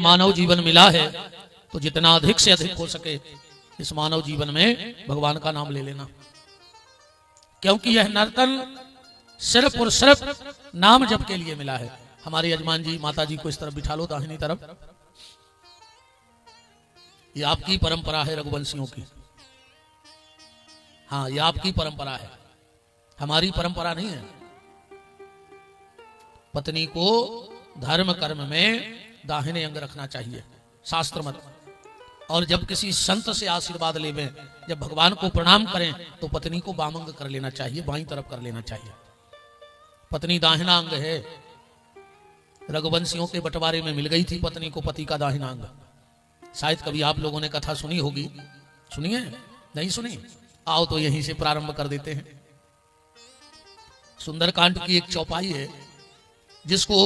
मानव जीवन मिला है तो जितना अधिक से अधिक हो सके इस मानव जीवन में भगवान का नाम ले लेना, क्योंकि यह नर्तन सिर्फ और सिर्फ नाम जप के लिए मिला है। हमारे यजमान जी माता जी को इस तरफ बिठा लो, दाहिनी तरफ। ये आपकी परंपरा है रघुवंशियों की। हाँ, ये आपकी परंपरा है, हमारी परंपरा नहीं है। पत्नी को धर्म कर्म में दाहिने अंग रखना चाहिए, शास्त्र मत। और जब किसी संत से आशीर्वाद लेवें, जब भगवान को प्रणाम करें तो पत्नी को बाम अंग कर लेना चाहिए, बाईं तरफ कर लेना चाहिए। पत्नी दाहिना अंग है। रघुवंशियों के बंटवारे में मिल गई थी पत्नी को पति का दाहिना अंग। शायद कभी आप लोगों ने कथा सुनी होगी, सुनिए? नहीं सुनी? आओ तो यहीं से प्रारंभ कर देते हैं। सुंदरकांड की एक चौपाई है जिसको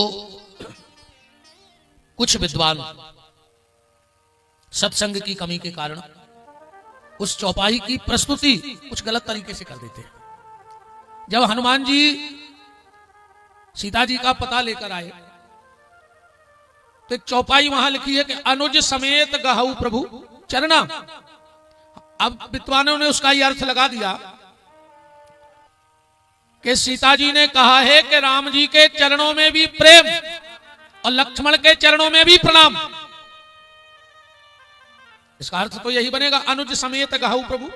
कुछ विद्वान सत्संग की कमी के कारण उस चौपाई की प्रस्तुति कुछ गलत तरीके से कर देते हैं। जब हनुमान जी सीता जी का पता लेकर आए तो एक चौपाई वहां लिखी है कि अनुज समेत गहऊ प्रभु चरना। अब विद्वानों ने उसका यह अर्थ लगा दिया कि सीता जी ने कहा है कि राम जी के चरणों में भी प्रेम और लक्ष्मण के चरणों में भी प्रणाम। इसका अर्थ तो यही बनेगा, अनुज समेत गहऊ प्रभु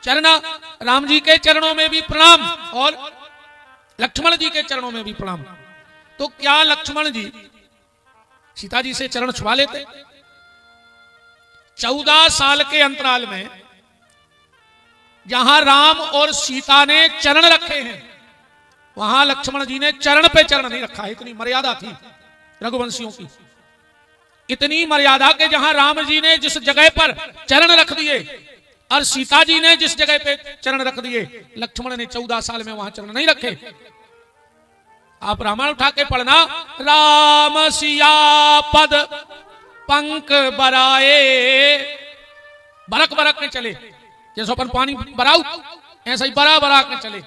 चरना, राम जी के चरणों में भी प्रणाम और लक्ष्मण जी के चरणों में भी प्रणाम। तो क्या लक्ष्मण जी सीता जी से चरण छुआ लेते? 14 साल के अंतराल में जहां राम और सीता ने चरण रखे हैं वहां लक्ष्मण जी ने चरण पे चरण नहीं रखा है। इतनी मर्यादा थी रघुवंशियों की, इतनी मर्यादा के जहां राम जी ने जिस जगह पर चरण रख दिए और सीता जी ने जिस जगह पे चरण रख दिए, लक्ष्मण ने 14 साल में वहां चरण नहीं रखे। आप रामायण उठा के पढ़ना, राम सिया पद पंख बराए, बरक बरक में चले, जैसे अपन पानी बराऊ ऐसा ही बरा बरा के चले।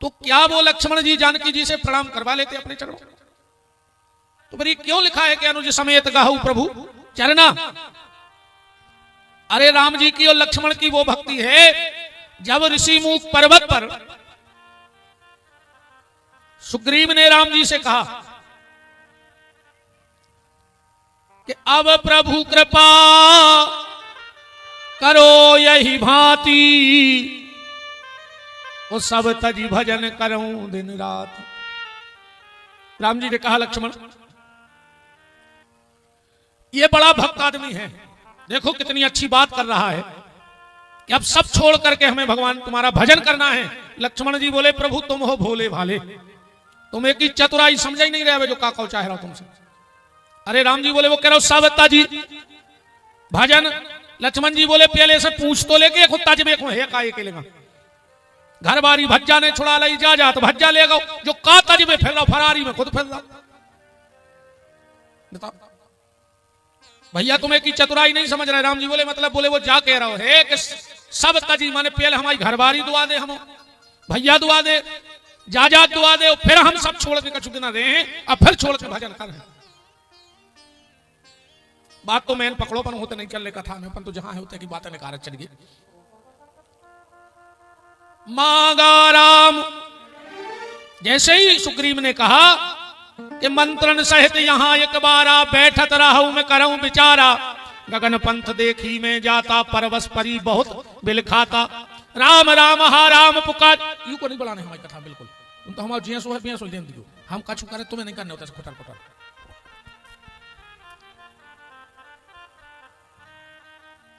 तो क्या वो लक्ष्मण जी जानकी जी से प्रणाम करवा लेते अपने चरणों? तो फिर क्यों लिखा है कि अनुज समेत गहऊ प्रभु चरना? अरे राम जी की और लक्ष्मण की वो भक्ति है जब ऋषि मुख पर्वत पर सुग्रीव ने राम जी से कहा कि अब प्रभु कृपा करो यही भांति, वो सब तजी भजन करूं दिन रात। राम जी ने कहा लक्ष्मण ये बड़ा भक्त आदमी है, देखो कितनी अच्छी बात कर रहा है कि अब सब छोड़ करके हमें भगवान तुम्हारा भजन करना है। लक्ष्मण जी बोले प्रभु तुम हो भोले भाले, तुम एक ही चतुराई समझ ही नहीं रहे जो का कहो चाह रहा हूं तुमसे। अरे राम जी बोले वो कह रहा सावता जी भजन। लक्ष्मण जी बोले पहले से पूछ तो लेके खुद तजबे को है का के लेगा, घर बारी भज्जा ने छुड़ा ली जा तो भज्जा लेगा, जो का तजबे फिर रहा फरारी में खुद फिर रहा। बताओ भैया तुम्हें की चतुराई नहीं समझ रहे। राम जी बोले मतलब बोले वो जा कह रहा है कि सब तजी माने पहले हमारी घरबारी दुआ दे, हम भैया दुआ दे, जा दुआ दे, फिर हम सब छोड़ के कछु दिन रहे हैं और फिर छोड़ के भजन कर रहे हैं। बात तो मैन पकड़ो पर होते नहीं चल कथा में, पर तो जहां है होते की बातें निकारत चल गई। मांगा राम, जैसे ही सुग्रीव ने कहा कि मंत्रण सहित यहां एक बारा बैठत रहूं मैं करऊं विचारा, गगन पंथ देखी में जाता परवश परी बहुत बिल खाता, राम राम हा राम पुकार। यू को नहीं बुलाने हमारी कथा, बिल्कुल तुम तो हमारे जिया सो है पिया सो दे दियो, हम कछु करे तुम्हें नहीं करने होता खुटर खुटर।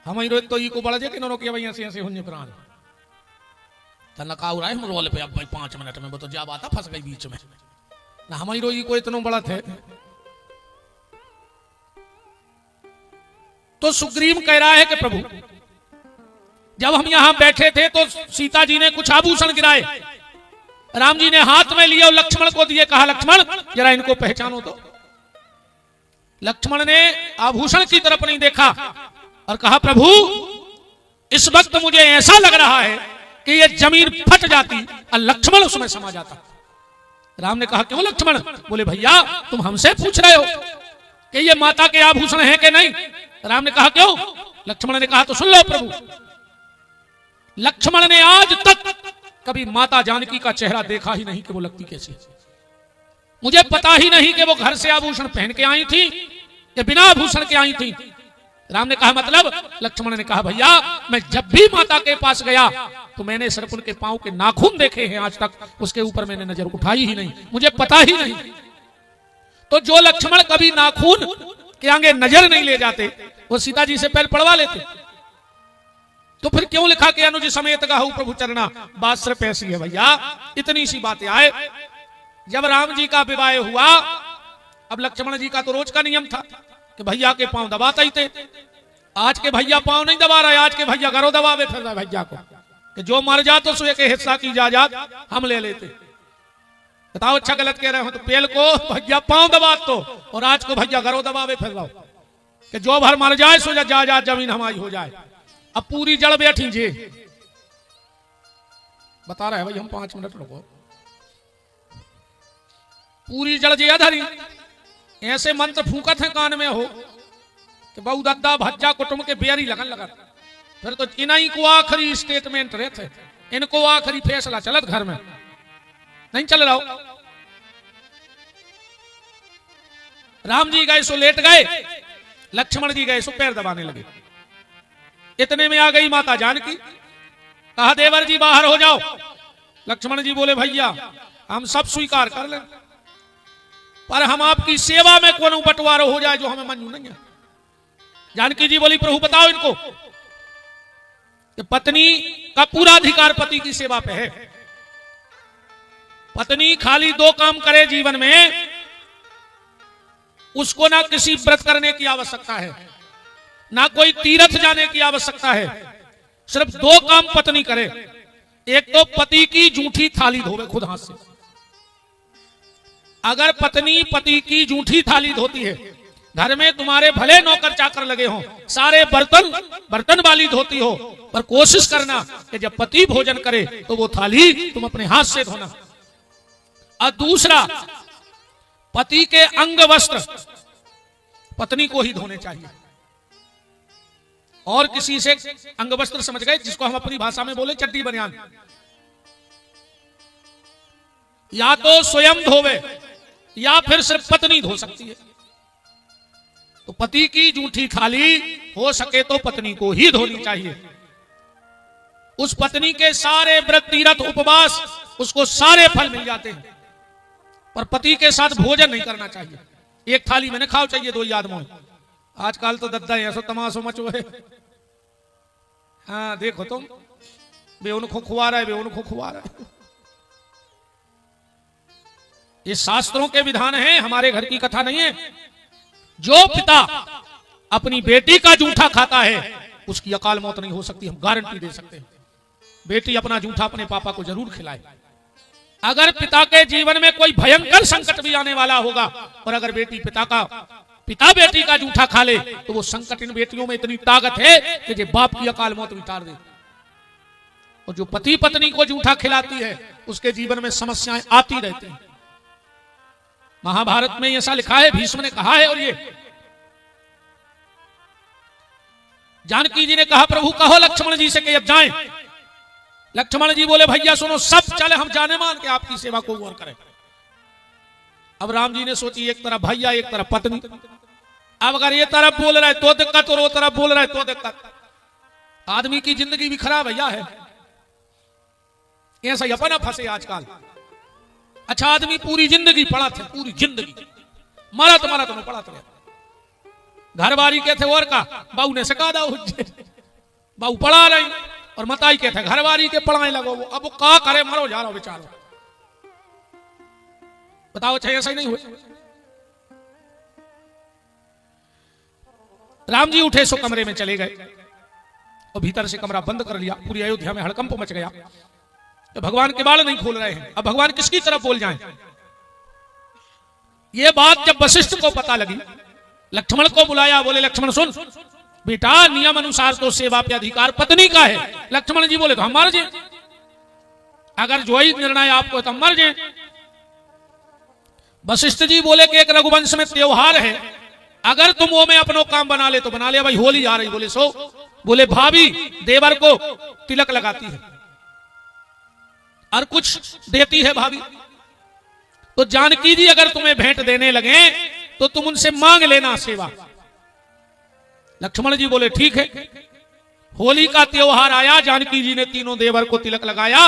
हम रोज तो ई को बड़ा जे कि नो के भाई ऐसे ऐसे होने प्राण तनका उड़ाए हम रोल पे। अब भाई 5 मिनट में वो तो जा बात फंस गई बीच में ना, हमारी रोई को इतना बड़ा थे। तो सुग्रीव कह रहा है कि प्रभु जब हम यहां बैठे थे तो सीता जी ने कुछ आभूषण गिराए, राम जी ने हाथ में लिए और लक्ष्मण को दिए, कहा लक्ष्मण जरा इनको पहचानो तो। लक्ष्मण ने आभूषण की तरफ नहीं देखा और कहा प्रभु इस वक्त मुझे ऐसा लग रहा है कि ये जमीन फट जाती और लक्ष्मण उसमें समा जाता। राम ने कहा क्यों लक्ष्मण? बोले भैया तुम हमसे पूछ रहे हो कि ये माता के आभूषण हैं कि नहीं? राम ने कहा क्यों? लक्ष्मण ने कहा तो सुन लो प्रभु, लक्ष्मण ने आज तक कभी माता जानकी का चेहरा देखा ही नहीं कि वो लगती कैसी। मुझे पता ही नहीं कि वो घर से आभूषण पहन के आई थी या बिना आभूषण के आई थी। राम ने कहा मतलब? लक्ष्मण ने कहा भैया मैं जब भी माता के पास गया तो मैंने सिर्फ उनके पांव के नाखून देखे हैं, आज तक उसके ऊपर मैंने नजर उठाई ही नहीं, मुझे पता ही नहीं। तो जो लक्ष्मण कभी नाखून के आगे नजर नहीं ले जाते वो सीता जी से पहले पढ़वा लेते, तो फिर क्यों लिखा कि अनुज समेत गाहु प्रभु चरना? बात सिर्फ ऐसी है भैया, इतनी सी बातें आए। जब राम जी का विवाह हुआ, अब लक्ष्मण जी का तो रोज का नियम था कि भैया के पांव दबाता ही थे। आज के भैया पांव नहीं दबा रहे, आज के भैया घरों दबावे फिर रहा भैया को कि जो मर जा तो उसके हिस्सा की इजाजत हम ले लेते। बताओ अच्छा गलत कह रहे हो? तो पहले को भैया पांव दबा तो, और आज को भैया घरों दबावे फिर रहा कि जो भर मर जाए सो जा जमीन हमारी हो जाए। अब पूरी जड़ बैठी जी, बता रहे भाई हम 5 मिनट रुको। पूरी जड़ जी धरी ऐसे मंत्र फूकत है कान में हो कि बहु दद्दा भज्जा कुटुंब के बेरी लगन लगा। फिर तो इन्हीं को आखिरी स्टेटमेंट रहते, इनको आखिरी फैसला चलत घर में नहीं चल रहा हो। राम जी गए सो लेट गए, लक्ष्मण जी गए सो पैर दबाने लगे। इतने में आ गई माता जानकी, कहा देवर जी बाहर हो जाओ। लक्ष्मण जी बोले भैया हम सब स्वीकार कर लें, पर हम आपकी सेवा में कौन बंटवारा हो जाए जो हमें मंजूर नहीं है। जानकी जी बोली प्रभु बताओ इनको कि पत्नी का पूरा अधिकार पति की सेवा पे है। पत्नी खाली 2 काम करे जीवन में, उसको ना किसी व्रत करने की आवश्यकता है, ना कोई तीर्थ जाने की आवश्यकता है। सिर्फ 2 काम पत्नी करे, एक तो पति की जूठी थाली धोवे खुद हाथ से। अगर पत्नी पति की जूठी थाली धोती है, घर में तुम्हारे भले नौकर चाकर लगे हों, सारे बर्तन वाली धोती हो, पर कोशिश करना कि जब पति भोजन करे तो वो थाली तुम अपने हाथ से धोना। और दूसरा, पति के अंग वस्त्र पत्नी को ही धोने चाहिए। और किसी से अंग वस्त्र समझ गए, जिसको हम अपनी भाषा में बोले चड्डी बनियान, या तो स्वयं धोवे या फिर सिर्फ पत्नी धो सकती है। तो पति की जूठी थाली हो सके तो पत्नी को ही धोनी चाहिए। उस पत्नी के सारे व्रत तीर्थ उपवास उसको सारे फल मिल जाते हैं, पर पति के साथ भोजन नहीं करना चाहिए। एक थाली में न खाओ चाहिए 2 आदमी। आजकल तो दद्दा ऐसा तमाशो मचो है। हाँ देखो तुम, वे उनको खुआ रहा है, वे उनको खुआ रहा है। ये शास्त्रों के विधान हैं, हमारे घर की कथा नहीं है। जो पिता अपनी बेटी का जूठा खाता है उसकी अकाल मौत नहीं हो सकती, हम गारंटी दे सकते हैं। बेटी अपना जूठा अपने पापा को जरूर खिलाए। अगर पिता के जीवन में कोई भयंकर संकट भी आने वाला होगा, और अगर पिता बेटी का जूठा खा ले तो वो संकट इन बेटियों में इतनी ताकत है कि जो बाप की अकाल मौत उतार दे। और जो पति पत्नी को जूठा खिलाती है उसके जीवन में समस्याएं आती रहती हैं। महाभारत में ऐसा लिखा है, भीष्म ने कहा है। और ये जानकी जी ने कहा प्रभु कहो लक्ष्मण जी से कि अब जाएं। लक्ष्मण जी बोले भैया सुनो, सब चले हम जाने मान के आपकी सेवा को और करें। अब राम जी ने सोची, एक तरफ भैया एक तरफ पत्नी। अब अगर ये तरफ बोल रहा है तो दिक्कत और वो तरफ बोल रहा है तो दिक्कत। आदमी की जिंदगी भी खराब भैया है, ऐसा ही अपना फंसे आजकल। अच्छा आदमी पूरी जिंदगी पड़ा थे, पूरी जिंदगी मारा तो मैं पड़ा था। घर बारी के थे और का बाऊ ने सिखा दो, बाऊ पढ़ा रही और मताई के थे घर बारी के पढ़ाने लगो। वो अब का करे, मरो जा रहा बेचारो। बताओ अच्छा ऐसा ही नहीं हुआ। राम जी उठे सो कमरे में चले गए और भीतर से कमरा बंद कर लिया। पूरी अयोध्या में हड़कंप मच गया। तो भगवान के बाल नहीं खोल रहे हैं, अब भगवान किसकी तरफ बोल जाएं? ये बात जब वशिष्ठ को पता लगी, लक्ष्मण को बुलाया, बोले लक्ष्मण सुन बेटा, नियम अनुसार तो सेवा पे अधिकार पत्नी का है। लक्ष्मण जी बोले तो हम मर जाए, अगर जो ही निर्णय आपको तो हम मर जाए। वशिष्ठ जी बोले कि एक रघुवंश में त्योहार है, अगर तुम वो में अपनो काम बना ले तो बना ले, भाई होली आ रही। बोले सो? बोले भाभी देवर को तिलक लगाती है और कुछ देती है भाभी, तो जानकी जी अगर तुम्हें भेंट देने लगे तो तुम उनसे मांग लेना सेवा। लक्ष्मण जी बोले ठीक है। होली का त्योहार आया, जानकी जी ने तीनों देवर को तिलक लगाया।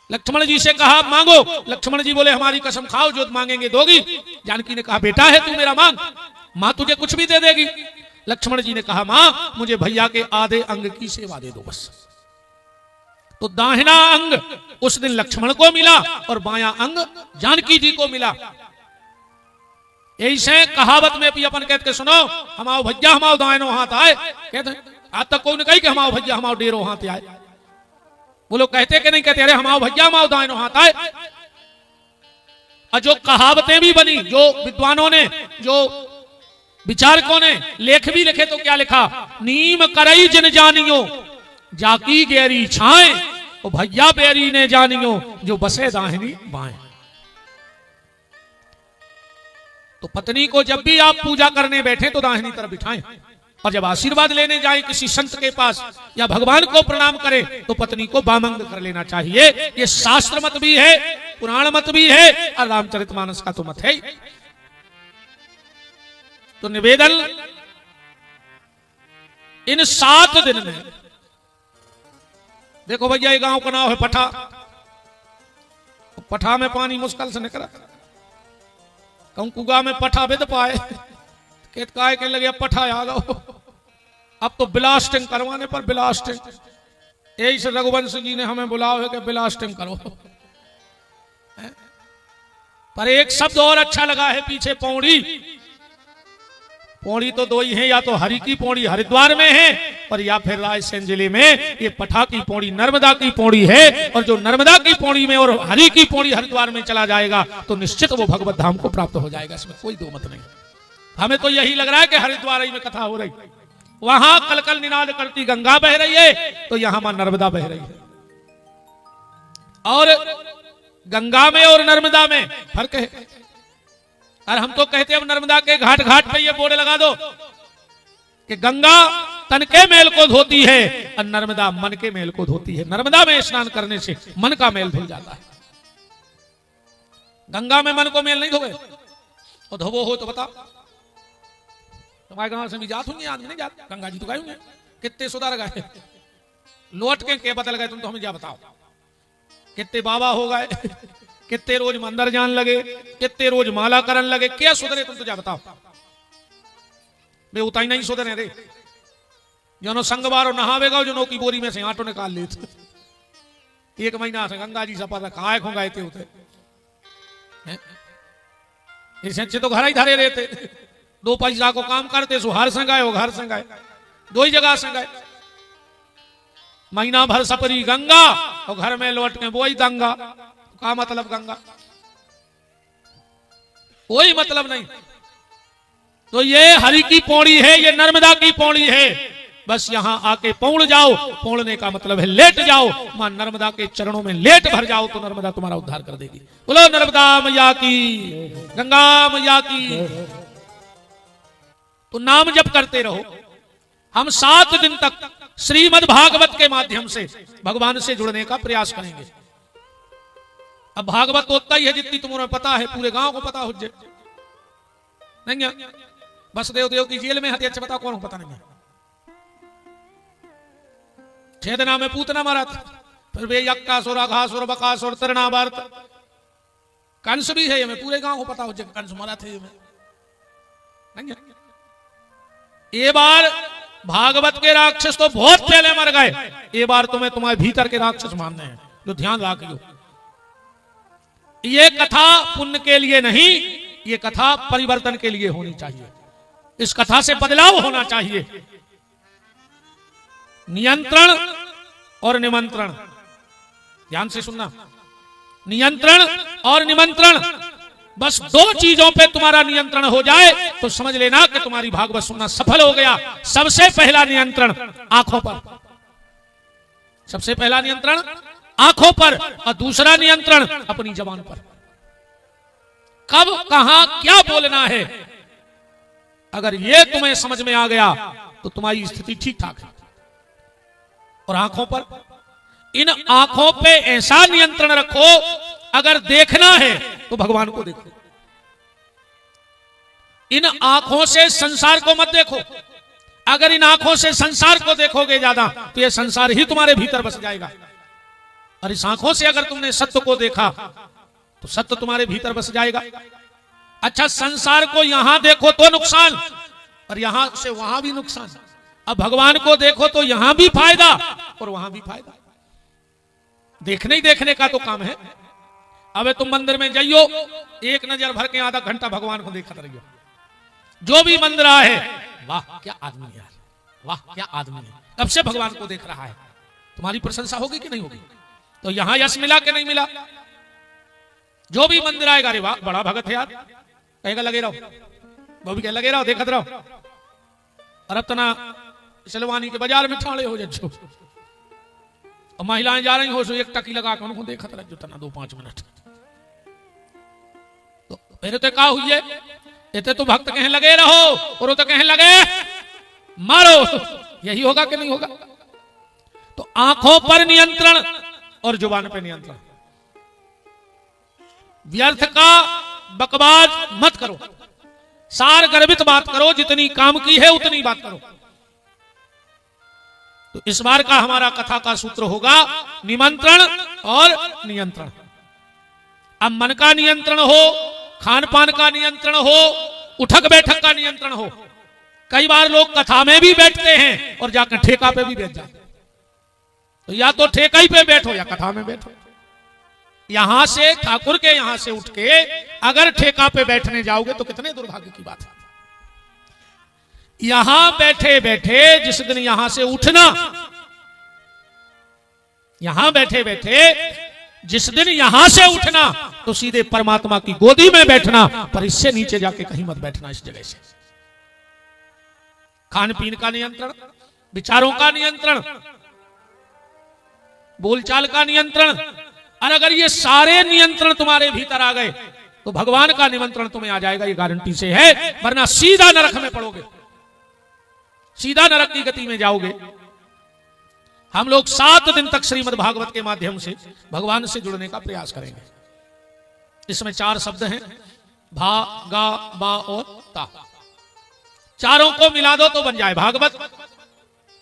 लक्ष्मण जी से कहा मांगो। लक्ष्मण जी बोले हमारी कसम खाओ, जो मांगेंगे दोगी। जानकी ने कहा बेटा है तू मेरा, मांग, मां तुझे कुछ भी दे देगी। लक्ष्मण जी ने कहा मां मुझे भैया के आधे अंग की सेवा दे दो बस। तो दाहिना अंग उस दिन लक्ष्मण को मिला और बायां अंग जानकी जी को मिला। ऐसे कहावत में भी अपन कहते सुनो, हमाओ भैया हमाओ दाहिनो हाथ आए। कहते आज तक कोई ने कही कि हमाओ भैया हमाओ डेरो हाथ आए। वो लोग कहते कि नहीं कहते? अरे हमाओ भैया हमाओ दाहिनो हाथ आए। और जो कहावतें भी बनी, जो विद्वानों ने, जो विचारकों ने लेख भी लिखे, तो क्या लिखा? नीम करई जिन जानियो जाकी गहरी छाए, तो भैया बेरी ने जानियो जो बसे दाहिनी बाएं। तो पत्नी को जब भी आप पूजा करने बैठे तो दाहिनी तरफ बिठाएं, और जब आशीर्वाद लेने जाए किसी संत के पास या भगवान को प्रणाम करे तो पत्नी को बामंग कर लेना चाहिए। ये शास्त्र मत भी है, पुराण मत भी है, और रामचरितमानस का तो मत है। तो निवेदन इन 7 दिन में, देखो भैया ये गांव का नाम है पठा। पठा में पानी मुश्किल से निकला, कहूं कुगा में पठा बिद पाए, खेत काय के लगे पठा आ गो। अब तो ब्लास्टिंग करवाने पर ब्लास्टिंग, यही से रघुवंश जी ने हमें बुलाओ है कि ब्लास्टिंग करो। पर एक शब्द और अच्छा लगा है पीछे, पौड़ी। पौड़ी तो 2 ही है, या तो हरि की पौड़ी हरिद्वार में है, और या फिर रायसेन जिले में ये पठा की पौड़ी नर्मदा की पौड़ी है। और जो नर्मदा की पौड़ी में और हरि की पौड़ी हरिद्वार में चला जाएगा तो निश्चित वो भगवत धाम को प्राप्त हो जाएगा, इसमें कोई दो मत नहीं। हमें तो यही लग रहा है कि हरिद्वार ही में कथा हो रही, वहां कलकल निनाद करती गंगा बह रही है, तो यहां मां नर्मदा बह रही है। और गंगा में और नर्मदा में फर्क है। और हम तो कहते हैं अब नर्मदा के घाट घाट पे ये बोर्ड लगा दो कि गंगा तन के मेल को धोती है और नर्मदा मन के मेल को धोती है। नर्मदा में स्नान करने से मन का मेल धुल जाता है, गंगा में मन को मेल नहीं धोगे। और धोबो हो तो बताओ, तुम्हारे गांव से भी जात होंगे, आदमी नहीं जात, गंगा जी तो गए होंगे, कितने सुधार गए, लौट के बदल गए, तुम तो हमें क्या बताओ। कितने बाबा हो गए, कितने रोज मंदिर जान लगे, कितने रोज माला करन लगे, क्या सुधरे तुम तो क्या बताओ। वे उताई नहीं सुधरे रे, जो संगवारो नहावेगा जो नो की बोरी में से आटो निकाल लेते। 1 महीना से गंगा जी सपा खाए खो गए थे उते, इससे तो घर ही धरे रहते। 2 पैसा को काम करते, सो हर संगाए वो घर संगाए, 2 ही जगह संगाए। महीना भर सपरी गंगा और घर में लौट के वही दंगा। का मतलब गंगा, कोई मतलब नहीं। तो ये हरि की पौड़ी है, ये नर्मदा की पौड़ी है। बस यहां आके पौड़ जाओ, पौड़ने का मतलब है लेट जाओ, मां नर्मदा के चरणों में लेट भर जाओ तो नर्मदा तुम्हारा उद्धार कर देगी। बोलो नर्मदा मैया की, गंगा मैया की। तो नाम जप करते रहो। हम 7 दिन तक श्रीमद् भागवत के माध्यम से भगवान से जुड़ने का प्रयास करेंगे। अब भागवत तो उतना ही है जितनी तुम्हें पता है, पूरे गांव को पता हो जाए नहीं है। बसदेव देव की जेल में हत्या अच्छा पता कौन पता नहीं है। छेदना में पूतना मारा था, फिर वे यक्कासुर अघासुर बकासुर तृणावर्त, कंस भी है, हमें पूरे गांव को पता हो जाए कंस मारा थे नहीं है। ये बार भागवत के राक्षस तो बहुत पहले मर गए, ये बार तुम्हें तुम्हारे भीतर के राक्षस मानने हैं, जो ध्यान रखियो। ये कथा पुण्य के लिए नहीं, ये कथा परिवर्तन के लिए होनी चाहिए। इस कथा से बदलाव होना चाहिए। नियंत्रण और निमंत्रण, ध्यान से सुनना, नियंत्रण और निमंत्रण, बस 2 चीजों पे तुम्हारा नियंत्रण हो जाए तो समझ लेना कि तुम्हारी भागवत सुनना सफल हो गया। सबसे पहला नियंत्रण आंखों पर, सबसे पहला नियंत्रण आंखों पर, और दूसरा नियंत्रण अपनी जबान पर। कब कहां क्या बोलना है, अगर ये तुम्हें समझ में आ गया तो तुम्हारी स्थिति ठीक ठाक है। और आंखों पर, इन आंखों पे ऐसा नियंत्रण रखो, अगर देखना है तो भगवान को देखो। इन आंखों से संसार को मत देखो। अगर इन आंखों से संसार को देखोगे ज्यादा तो यह संसार ही तुम्हारे भीतर बस जाएगा। और इस आंखों से अगर तुमने सत्य को देखा तो सत्य तुम्हारे भीतर बस जाएगा। अच्छा, संसार को यहां देखो तो नुकसान, और यहां से वहां भी नुकसान। अब भगवान को देखो तो यहां भी फायदा और वहां भी फायदा। देखने ही देखने का तो काम है। अब तुम मंदिर में जाइयो, एक नजर भर के आधा घंटा भगवान को देखा रहियो। जो भी मंदिर आए, वाह क्या आदमी है, वाह क्या आदमी है, कब से भगवान को देख रहा है। तुम्हारी प्रशंसा होगी कि नहीं होगी? तो यहां यश मिला कि नहीं मिला? जो भी मंदिर आएगा, अरे वाह बड़ा भगत है यार, कहेगा लगे रहो, वो भी कहे लगे रहो, देखत रहो। और अब तना सिलवानी के बाजार में ठाड़े हो जाओ, और महिलाएं जा रही हो सो एक टकी लगा कर उनको देखत रहो तना 2-5 मिनट। तो फिर तो क्या हुई है, इतने तो भक्त कहें लगे रहो और वो तो कहें लगे मारो। यही होगा कि नहीं होगा? तो आंखों पर नियंत्रण और जुबान पर नियंत्रण। व्यर्थ का बकवास मत करो, सार गर्भित बात करो, जितनी काम की है उतनी बात करो। तो इस बार का हमारा कथा का सूत्र होगा निमंत्रण और नियंत्रण। अब मन का नियंत्रण हो, खान पान का नियंत्रण हो, उठक बैठक का नियंत्रण हो। कई बार लोग कथा में भी बैठते हैं और जाकर ठेका पे भी बैठ जाते। तो या तो ठेका ही पे बैठो या कथा में बैठो। यहां से ठाकुर के यहां से उठ के अगर ठेका पे बैठने जाओगे तो कितने दुर्भाग्य की बात है। यहां बैठे बैठे जिस दिन यहां से उठना, यहां बैठे बैठे जिस दिन यहां से उठना तो सीधे परमात्मा की गोदी में बैठना, पर इससे नीचे जाके कहीं मत बैठना। इस जगह से खान पीन का नियंत्रण, विचारों का नियंत्रण, बोलचाल का नियंत्रण। और अगर ये सारे नियंत्रण तुम्हारे भीतर आ गए तो भगवान का निमंत्रण तुम्हें आ जाएगा, ये गारंटी से है। वरना सीधा नरक में पड़ोगे, सीधा नरक की गति में जाओगे। हम लोग 7 दिन तक श्रीमद् भागवत के माध्यम से भगवान से जुड़ने का प्रयास करेंगे। इसमें 4 शब्द हैं, भा, गा, बा और ता। चारों को मिला दो तो बन जाए भागवत।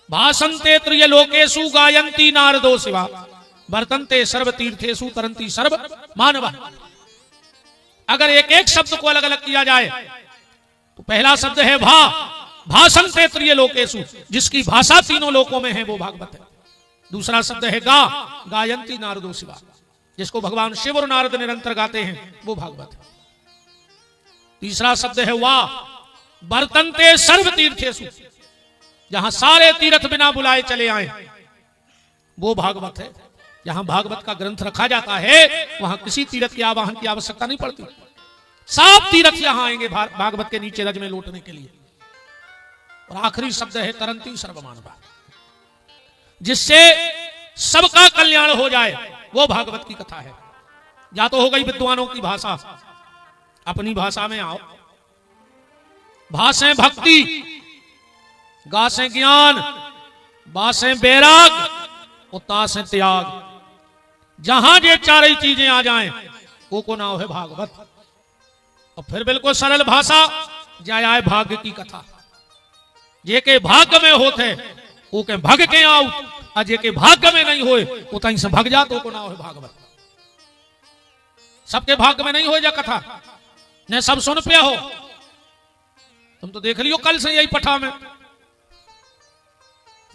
भाषन्ते त्रिय लोकेषु गायन्ति नारदो शिवा, वर्तन्ते सर्व तीर्थेषु तरन्ति सर्व मानवा। अगर एक एक शब्द को अलग अलग किया जाए तो पहला शब्द है भा, भाषन्ते त्रिय लोकेषु, जिसकी भाषा तीनों लोकों में है वो भागवत है। दूसरा शब्द है गा, गायन्ति नारदो शिवा, जिसको भगवान शिव और नारद निरंतर गाते हैं वो भागवत है। तीसरा शब्द है वा, वर्तन्ते सर्व तीर्थेषु, जहां सारे तीर्थ बिना बुलाए चले आए वो भागवत है। जहां भागवत का ग्रंथ रखा जाता है वहां किसी तीर्थ के आवाहन की आवश्यकता नहीं पड़ती। सब तीर्थ यहां आएंगे भागवत के नीचे रज में लौटने के लिए। और आखिरी शब्द है तरंती सर्वमानवा, जिससे सबका कल्याण हो जाए वो भागवत की कथा है। या तो हो गई विद्वानों की भाषा, अपनी भाषा में आओ, भाषें भक्ति, गासें ज्ञान, बासें बैराग, उतासें त्याग। जहां ये 4 ही चीजें आ जाएं वो को नाम है भागवत। और फिर बिल्कुल सरल भाषा, जाए आए भाग्य की कथा। जे के भाग्य में होते वो के भग के आओ, और जे के भाग्य में नहीं होए वो तहीं से भग जा तो को नाम है भागवत। सबके भाग्य में नहीं हो जा कथा, न सब सुन पे हो। तुम तो देख लियो कल से यही पठा में,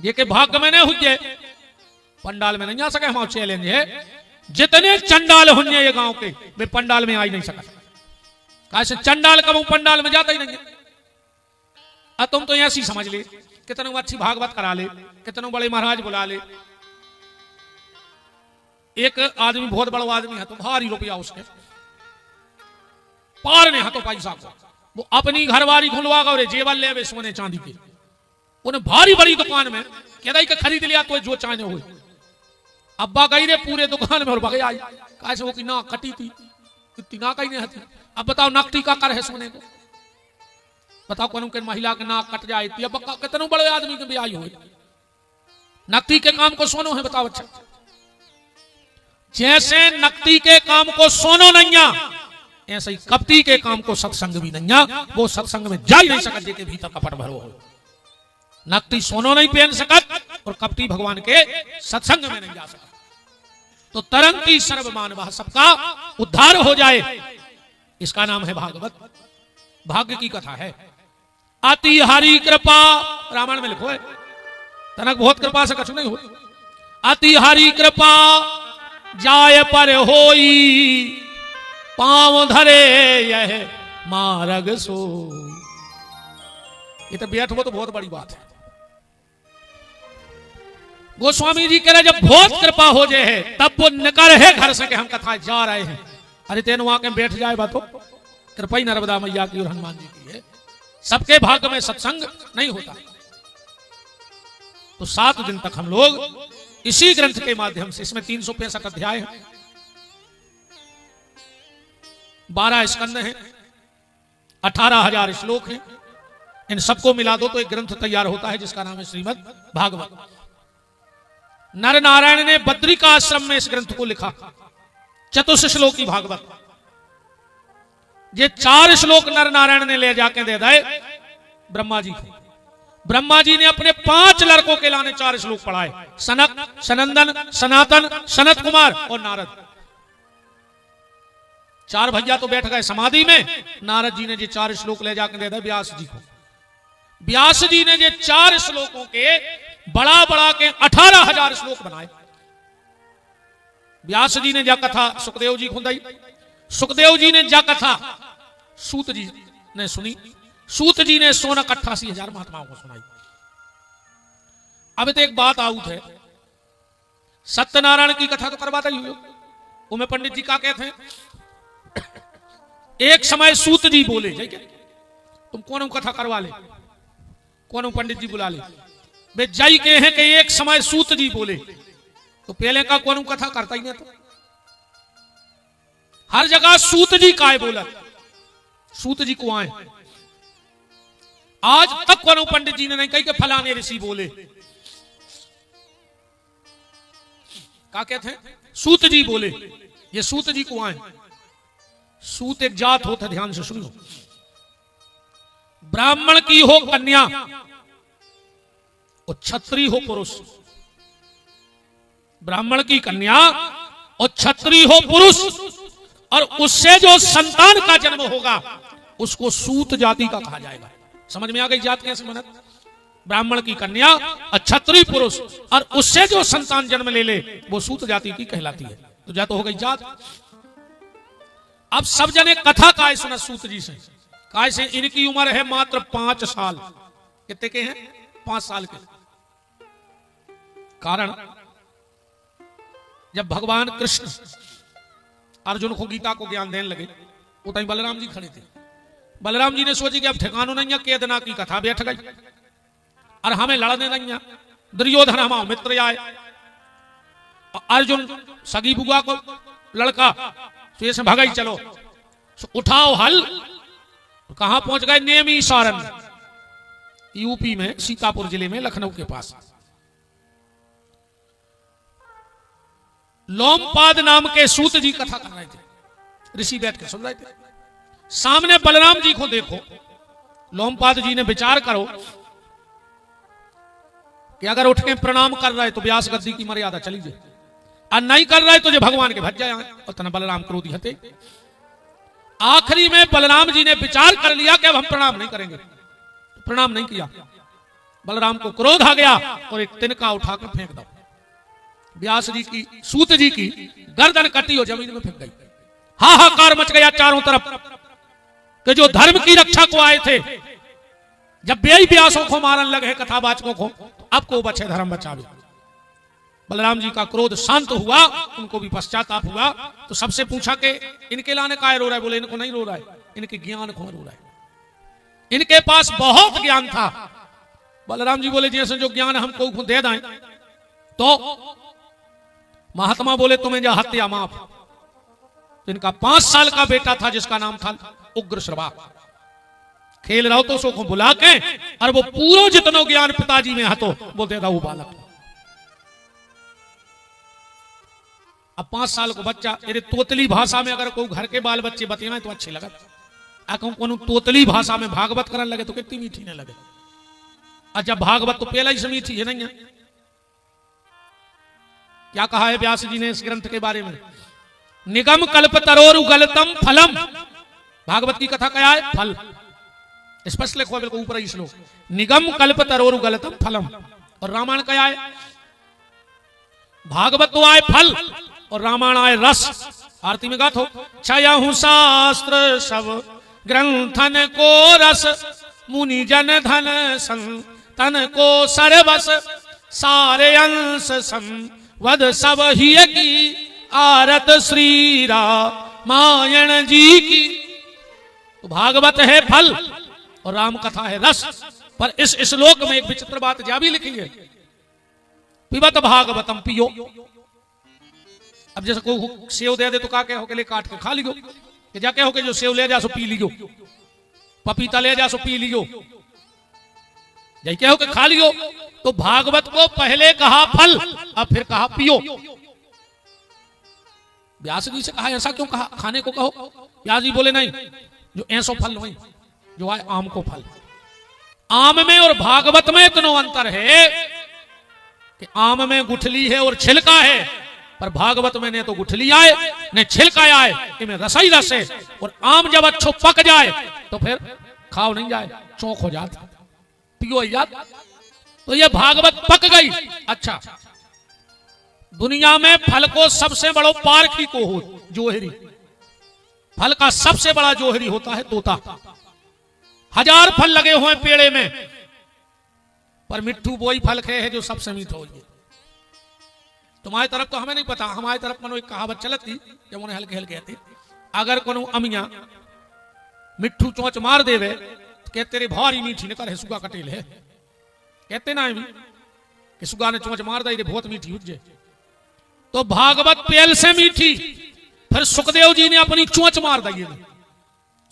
ये के भाग्य में नहीं हुए पंडाल में नहीं आ सके। हमारा चैलेंज है, जितने चंडाल होंगे ये गांव के वे पंडाल में आ ही नहीं सका। कैसे चंडाल कब पंडाल में जाता ही नहीं है। तुम तो ऐसी समझ ले, कितनों अच्छी भागवत करा ले, कितनों बड़े महाराज बुला ले। एक आदमी बहुत बड़ा आदमी है तो भारी रुपया उसके पार ने हाथों पैसा को, वो अपनी घरवारी खुलवा गए जेवर ले सोने चांदी के। उन्हें भारी बड़ी दुकान में कहता कि खरीद लिया तो जो चाहने हुए। अब्बा गई रे पूरे दुकान में और बगे आई, कैसे वो की ना कटी थी, इतनी ना कहीं नहीं थी। अब बताओ नकटी का कर है सोने को, बताओ कौन के महिला के नाक कट जाए कितने बड़े आदमी के ब्याह हुए, नकटी के काम को सोनो है, बताओ। अच्छा, जैसे नकटी के काम को सोनो नैया, ऐसे ही कपटी के काम को सत्संग भी नैया। वो सत्संग में जा ही नहीं सकत जेके भीतर कपट भरो हो। नकटी सोनो नहीं पहन सकत और कपटी भगवान के सत्संग में नहीं जा सकत। तो तरंगी सर्वमान वह सबका उद्धार हो जाए, इसका नाम है भागवत। भाग्य की कथा है। अति हरि कृपा, रामायण में लिखो है, तनक बहुत कृपा से कछु नहीं हो। अति हरि कृपा जाय पर होई, पांव धरे यह मार्ग सोई। ये तो बैठो तो बहुत बड़ी बात है। गोस्वामी जी कह रहे जब बहुत कृपा हो जाए है तब वो निकल है घर से कि हम कथा जा रहे हैं। अरे तेन वहां के बैठ जाए बातो, कृपा ही नर्मदा मैया की और हनुमान जी की है। सबके भाग्य में सत्संग नहीं होता। तो 7 दिन तक हम लोग इसी ग्रंथ के माध्यम से, इसमें 365 अध्याय है, 12 स्कंद हैं, 18,000 श्लोक हैं। इन सबको मिला दो तो एक ग्रंथ तैयार होता है जिसका नाम है श्रीमद् भागवत। नर नारायण ने बद्रिका आश्रम में इस ग्रंथ को लिखा, चतुश्लोकी भागवत। ये 4 श्लोक नर नारायण ने ले जाके दे दिए ब्रह्मा जी को। ब्रह्मा जी ने अपने 5 लड़कों के लाने 4 श्लोक पढ़ाए, सनक, सनंदन, सनातन, सनत कुमार और नारद। 4 भैया तो बैठ गए समाधि में। नारद जी ने ये 4 श्लोक ले जाकर दे दिए व्यास जी को। व्यास जी ने ये 4 श्लोकों के बड़ा बड़ा के 18,000 श्लोक बनाए। व्यास जी ने जा कथा सुखदेव जी को दी, सुखदेव जी ने जा कथा सूत जी ने सुनी, सूत जी ने 88,000 महात्माओं को सुनाई। अब तो एक बात आउट है, सत्यनारायण की कथा तो करवाता ही हो, उमें पंडित जी का कहते हैं एक समय सूत जी बोले, तुम कौन कथा करवा ले, कौन पंडित जी बुला ले। वे जाई के हैं कि एक समय सूत जी बोले, तो पहले का कौन कथा करता ही नहीं। तो हर जगह सूत जी का है बोला, सूत जी को आए। आज तक कौन पंडित जी ने नहीं कही कि फलाने ऋषि बोले। क्या कहते हैं? सूत जी बोले, ये सूत जी को आए। सूत एक जात होता, ध्यान से सुनो। ब्राह्मण की हो कन्या और क्षत्रिय हो पुरुष, ब्राह्मण की कन्या और क्षत्रिय हो पुरुष, और उससे जो संतान का जन्म होगा उसको सूत जाति का कहा जाएगा। समझ में आ गई जात कैसे बनत? ब्राह्मण की कन्या और क्षत्रिय पुरुष, और उससे जो संतान जन्म ले ले वो सूत जाति की कहलाती है। तो जात हो गई जात। अब सब जने कथा काय सुना सूत जी से, काय से इनकी उम्र है मात्र 5 साल। कितने के हैं? 5 साल के। कारण जब भगवान कृष्ण अर्जुन को गीता को ज्ञान देने लगे, वो तभी बलराम जी खड़े थे। बलराम जी ने सोची कि अब ठिकानो नहीं है, केदना की कथा बैठ गई और हमें लड़ने नहीं है। दुर्योधन हमारा मित्र आए, अर्जुन सगी बुआ को लड़का, तो ये भगाई चलो, तो उठाओ हल। कहां पहुंच गए? नेमी सारण, यूपी में, सीतापुर जिले में, लखनऊ के पास। लोमपाद नाम के सूत जी कथा कर रहे थे, ऋषि बैठ के सुन रहे थे। सामने बलराम जी को देखो, लोमपाद जी ने विचार करो कि अगर उठ के प्रणाम कर रहे तो व्यास गद्दी की मर्यादा चली जाए, और नहीं कर रहे तो जो भगवान के भज जाए। और तना बलराम क्रोधी हते। आखिरी में बलराम जी ने विचार कर लिया कि अब हम प्रणाम नहीं करेंगे, तो प्रणाम नहीं किया। बलराम को क्रोध आ गया और एक तिनका उठाकर फेंक दो। व्यास जी की, सूत जी की गर्दन कटी और जमीन में फेंक गई। हाहाकार मच गया चारों तरफ कि जो धर्म की रक्षा को आए थे, जब बेई व्यासों को मारन लगे कथावाचकों को, अब को बचे धर्म बचावे। बलराम जी का क्रोध शांत हुआ, उनको भी पश्चाताप हुआ। तो सबसे पूछा कि इनके लाने का रो रहा है? बोले इनको नहीं रो रहा है, इनके ज्ञान को रो रहा है। इनके पास बहुत ज्ञान था। बलराम जी बोले जैसे जो ज्ञान हमको दे दें। तो महात्मा बोले तुम्हें जा हत्या माफ। तो इनका 5 साल का बेटा था जिसका नाम था उग्र श्रवा। खेल रहा हो तो उसको बुला के और वो पूरा जितना ज्ञान पिताजी में हतो बोलते था वो बालक। अब 5 साल को बच्चा यदि तोतली भाषा में अगर कोई घर के बाल बच्चे बतेना तो अच्छे लगत, को तोतली भाषा में भागवत करने लगे तो कितनी मीठी न लगे। अच्छा भागवत तो पहला ही से मीठी है नहीं है। क्या कहा है व्यास जी ने इस ग्रंथ के बारे में? निगम कल्प तरोरु गलतम फलम। भागवत की कथा क्या है? फल। स्पष्ट लिखो बिल्कुल ऊपर ही श्लोक, निगम कल्प तरोरु गलतम फलम। और रामायण क्या है? भागवत तो आए फल और रामायण आए रस। आरती में गात हो, छयहु शास्त्र सब ग्रंथन को रस, मुनि जन धन संतन को सरबस, सारे अंश संवद सब ही की, आरत श्री रामायण जी की। तो भागवत है फल और राम कथा है रस। पर इस श्लोक में एक विचित्र बात जा भी लिखी है, पिबत भागवतम पियो। अब जैसे कोई सेव दे दे तो का कहो के लिए काट के खा लियो, कि जाके हो के जो सेव ले जा सो पी लियो, पपीता ले जा सो पी लियो, जैके हो के खा लियो। तो भागवत को पहले कहा फल अब फिर कहा पियो। व्यास जी से कहा ऐसा क्यों कहा? खाने को कहो। व्यास जी बोले नहीं, जो ऐसो फल नहीं जो आए आम को फल। आम में और भागवत में इतना अंतर है कि आम में गुठली है और छिलका है, पर भागवत में ने तो गुठली आए ने छिलका आए, इनमें रस ही रस है। और आम जब अच्छो पक जाए तो फिर खाओ नहीं जाए, चौंक हो जाता, पियो ही जाता। तो ये भागवत पक गई। अच्छा, दुनिया में फल को सबसे बड़ो पारखी को हो जोहरी। फल का सबसे बड़ा जोहरी होता है तोता। 1000 फल लगे हुए पेड़े में, पर मिट्टू वही फल खे है जो सबसे मीठा हो। तुम्हारी तरफ तो हमें नहीं पता, हमारी तरफ मनो एक कहावत चलती जब उन्हें हल्के हल्के आती, अगर कोनो अमिया मिट्टू चोंच मार देवे तो कहते तेरे भारी मीठी ने कर सुगा कटेल है। कहते ना भी कि सुगा ने चोंच मार दी बहुत मीठी उज्जे। तो भागवत पेल से मीठी, फिर सुखदेव जी ने अपनी चोंच मार दी।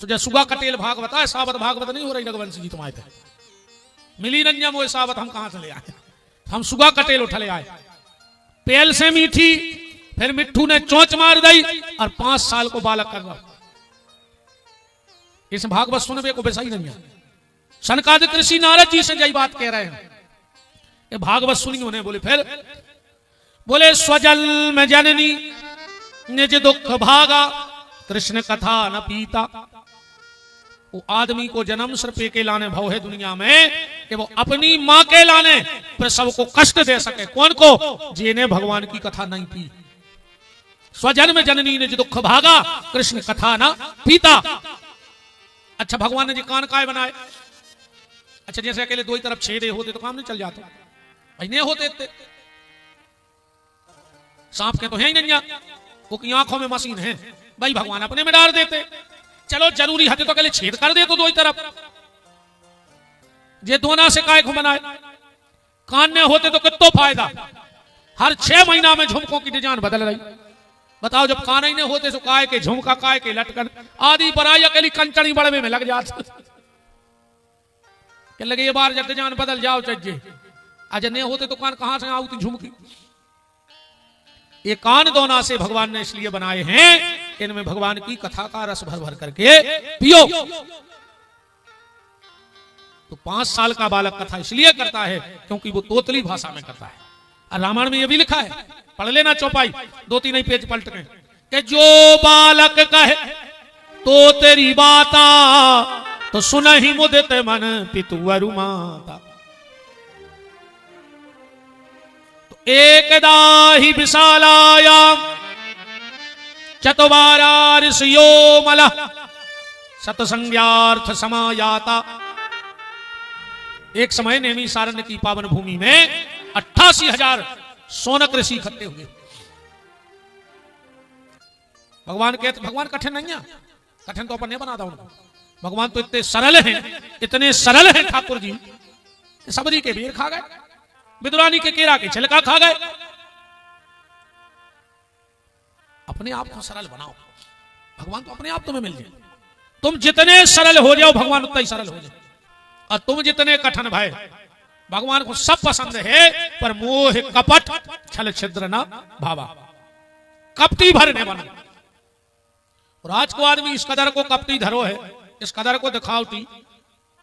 तो जब सुगा कटेल भागवत है, सावत भागवत नहीं हो रही रघुवंश जी तुम्हारे मिली रंजम वो सावत हम कहां से ले आए? हम सुगा कटेल उठा ले आए। पेल से मीठी, फिर मिट्टू ने चोंच मार दी और 5 साल को बालक कर रहा। इस भागवत सुनबे को वैसा ही नहीं है। सनकादिक ऋषि नारद जी से यही बात कह रहे हैं कि भागवत सुनी उन्हें। बोले फिर बोले स्वजल में जननी निज दुख भागा, कृष्ण कथा न पीता। वो आदमी को जन्म सिर्फ के लाने भाव है दुनिया में कि वो अपनी मां के लाने प्रसव को कष्ट दे सके। कौन को? जिन्हें भगवान की कथा नहीं पी। स्वजन्म जननी निज दुख भागा, कृष्ण कथा न पीता। अच्छा, भगवान ने जी कान काय बनाए? अच्छा, जैसे अकेले दो ही तरफ छेदे होते तो काम नहीं चल जाता, नहीं होते थे। सांप के तो है ही नहीं, वो की आंखों में मशीन है भाई, भगवान अपने में डाल देते। चलो जरूरी हथे तो अकेले छेद कर दे तो दो ही तरफ। ये दोना से काय को बनाए? कान में होते तो कितना फायदा। हर 6 महीना में झुमकों की डिजाइन बदल रही। बताओ, जब कान ही नहीं होते तो काय के झुमका, काय के लटकन आदि बनाई, अकेली कंचड़ी बड़वे में लग जाते। क्या लगे ये बार जब डिजाइन बदल जाओ चाहिए। आज नहीं होते तो कान कहां से आती झुमकी। ये कान दोना से भगवान ने इसलिए बनाए हैं, इनमें भगवान की कथा का रस भर भर करके पियो। तो 5 साल का बालक कथा इसलिए करता है क्योंकि वो तोतली भाषा में करता है। और रामायण में ये भी लिखा है, पढ़ लेना चौपाई 2-3 ही पेज पलट के, कि जो बालक कहे तो तेरी बाता, तो सुन ही मुदित मन पितुअरु माता। एकदा ही विशालायाम चतुवारा ऋषियो मलः, सतसंज्ञार्थ समायाता। एक समय नेमी सारण्य की पावन भूमि में 88,000 सोनक ऋषि इकट्ठे हुए। भगवान कहते, भगवान कठिन नहीं है, कठिन तो अपन नहीं बनाता उनको। भगवान तो इतने सरल हैं, इतने सरल हैं ठाकुर जी, सबरी के बेर खा गए, विदुरानी के केरा के छिलका खा गए। अपने आप को सरल बनाओ। भगवान तो अपने आप तुम्हें मिल जाए। तुम जितने सरल हो जाओ भगवान उतना ही सरल हो जाए, और तुम जितने कठिन भय, भगवान को सब पसंद है, पर मोह कपट छल छिद्र न भावा, कपटी भरने बनो। और आज को आदमी इस कदर को कपटी धरो है, इस कदर को दिखावटी,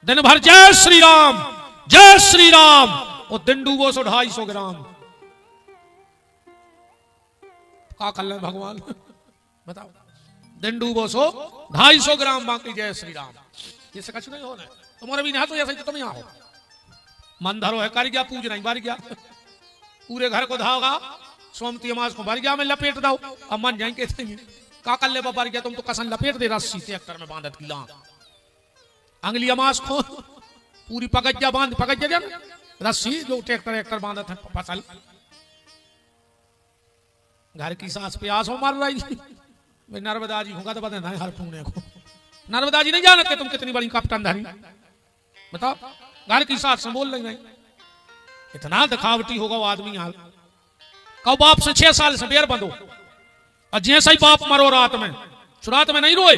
दिन भर जय श्री राम जय श्री राम, और दिन डूबो 250 ग्राम। क्या कर ले भगवान बताओ, दिन डूबो 250 ग्राम बाकी जय श्री राम, ये कुछ नहीं होना। तुम्हारे भी नहीं तो ऐसा तुम यहाँ हो, मन धरो है कर गया, पूज नहीं भर गया, पूरे घर को धाओगा, सोमती अमास को भर गया में लपेट दो, अब मन जाएंगे का कर ले भर गया, तुम तो कसन लपेट दे रस्सी ट्रैक्टर में बांधत की लांग, अंगली अमास को पूरी पगज्जा बांध, पगज्जा रस्सी जो ट्रैक्टर बांधत है फसल। घर की सांस प्यास हो मार रही, नर्मदा जी होगा तो बता नहीं हर पुणे को, नर्मदा जी नहीं जानते तुम कितनी बड़ी कप्तान धारी, बताओ घर की सांस बोल रही, इतना दिखावटी होगा वो आदमी। हाल कहो बाप से 6 साल से बेर बंधो, और जैसे ही बाप मरो रात में, रात में नहीं रोए,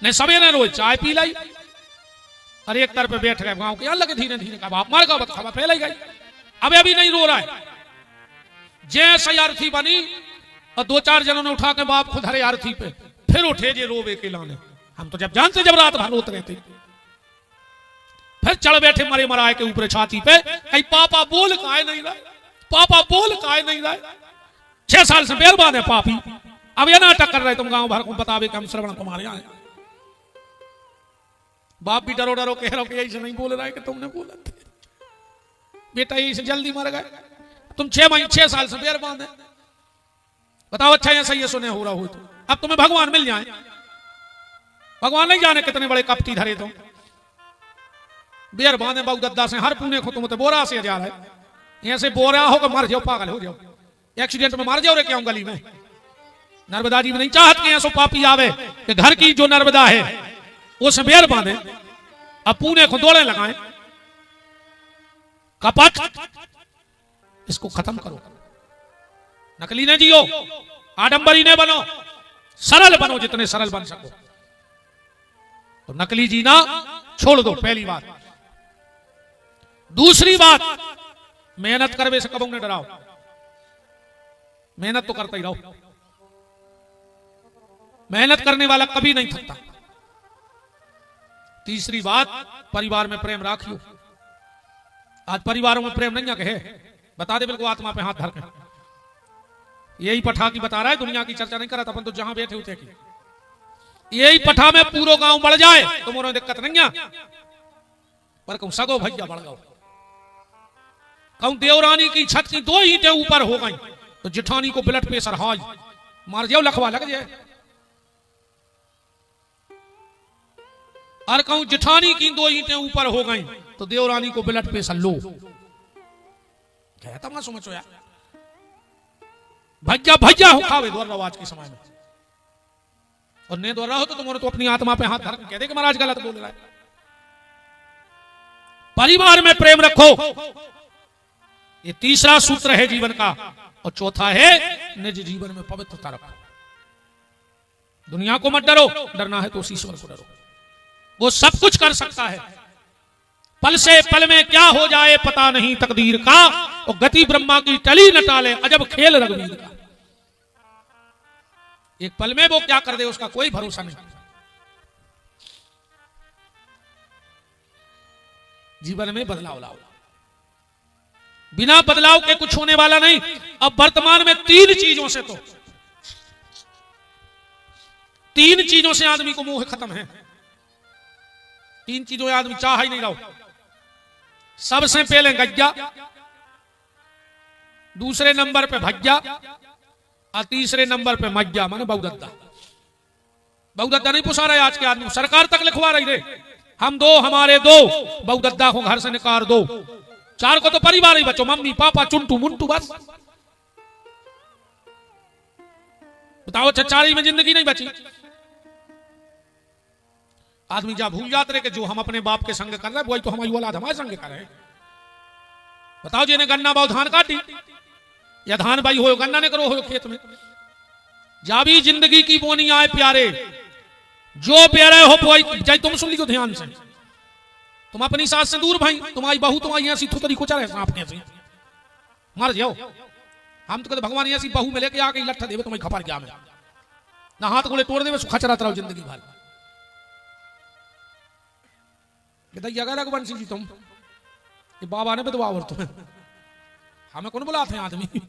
नहीं सवेरे रोए, चाय पी लाई, अरे एक तरफ पे बैठ गए गांव के लगे धीरे धीरे का बाप मर गया, खबर फैल गई, अब अभी नहीं रो रहा है। जैसे अर्थी बनी और 2-4 जनों ने उठा के बाप खुद हरे अर्थी पे, फिर उठे जे रोवे के लाने, हम तो जब जानते जब रात भर रोते रहते, फिर चढ़ बैठे मरे मराए के ऊपर छाती पे, कहीं पापा बोल काहे नहीं रहा, पापा बोल काहे नहीं रहा, 6 साल से बेरबान है पापी, अब ये नाटक कर रहे तुम गांव भर को बतावे कि हम श्रवण कुमार आए। बाप भी डरो डरो कह रहा हो कि ऐसे नहीं बोल रहा है कि तुमने बोला थे, बेटा यही से जल्दी मर गए, तुम 6 साल से बेरबान है, बताओ अच्छा ऐसा ये सुने हो रहा हो तो अब तुम्हें भगवान मिल जाए। भगवान नहीं जाने कितने बड़े कपटी धरे तुम, बेर बांधे बहु गद्दा से हर पुणे को तुम तो बोरा से जा रहे, यहाँ से बोरा होगा मर जाओ, पागल हो जाओ, एक्सीडेंट में मार जाओ रे क्या गली में। नर्मदा जी में नहीं चाहत कि ऐसो पापी आवे कि घर की जो नर्मदा है उस बेर बांधे, अब पुणे को दौड़े लगाए, कपट इसको खत्म करो, नकली ने जियो, आडंबरी ने बनो, सरल बनो जितने सरल बन सको, तो नकली जीना छोड़ दो, पहली बात। दूसरी बात, मेहनत करवे से कबू ने डराओ, मेहनत तो करता ही रहो, मेहनत करने वाला कभी नहीं थकता। तीसरी बात, परिवार में प्रेम राखियो। आज परिवारों में प्रेम नहीं है, बता दे बिल्कुल आत्मा पे हाथ धर के, यही पठा की बता रहा है, दुनिया की चर्चा नहीं कर रहा था, अपन तो जहां बैठे होते की, यही पठा में पूरा गांव बढ़ जाए तो मोरे दिक्कत नहीं है, पर कहूं सगो भैया बढ़ गओ, कहूं देवरानी की छत की 2 ईंटें ऊपर हो गई तो जिठानी को ब्लड प्रेशर हाई, मार जाओ लखवा लग जाए, और कहूं जिठानी की 2 ईंटें ऊपर हो गई तो देवरानी को ब्लड प्रेशर लो, कहता मैं समझो यार, भैया भैया हो खावे द्वार रहो आज के समय में, और नहीं द्वार रहो तो तुम्हारे तो अपनी आत्मा पे हाथ धर कह दे कि महाराज गलत बोल रहा है। परिवार में प्रेम रखो, ये तीसरा सूत्र है जीवन का, और चौथा है निज जीवन में पवित्रता रखो। दुनिया को मत डरो, डरना है तो उस ईश्वर को डरो, वो सब कुछ कर सकता है, पल से पल में क्या हो जाए पता नहीं तकदीर का, और गति ब्रह्मा की टली न टाले अजब खेल रघुवीर का। एक पल में वो क्या कर दे उसका कोई भरोसा नहीं। जीवन में बदलाव लाओ, बिना बदलाव के कुछ होने वाला नहीं। अब वर्तमान में 3 चीजों से, तो 3 चीजों से आदमी को मोह खत्म है, 3 चीजों आदमी चाह ही नहीं रहो। सबसे पहले गज्जा, दूसरे नंबर पे भज्जा, और तीसरे नंबर पे मज्जा, माने बहुदत्ता। बहुदत्ता नहीं पुसा रहे आज के आदमी, सरकार तक लिखवा रही रे, हम 2 हमारे 2, बहुदत्ता को घर से निकाल दो, 4 को तो परिवार ही बचो, मम्मी पापा चुंटू मुंटू बस। बताओ चचारी में जिंदगी नहीं बची। आदमी जा भूल जाते रहे कि जो हम अपने बाप के संग कर रहे हैं वही तो हमारी औलाद हमारे संग कर रहे हैं। बताओ जिन्हें गन्ना बाव धान काटी, या धान बाई हो गन्ना ने करो हो खेत में, जाबी जिंदगी की बोनी आए प्यारे, जो प्यारे हो पोई जाए। तुम सुन लियो ध्यान से, तुम अपनी सास से दूर भाई, तुम्हारी बहू तुम्हारी ऐसी थुतरी को चले आपने से मर जाओ। हम तो कहते भगवान ऐसी बहू में लेके आके लट्ठा देवे तुम्हें खपर गया में ना हाथ गोले तोड़ देवे खचरा रहो जिंदगी भर। बताइए अगर रघुवंशी जी तुम ये बाबा ने बदवा और तुम्हें हमें कौन बुलाते हैं आदमी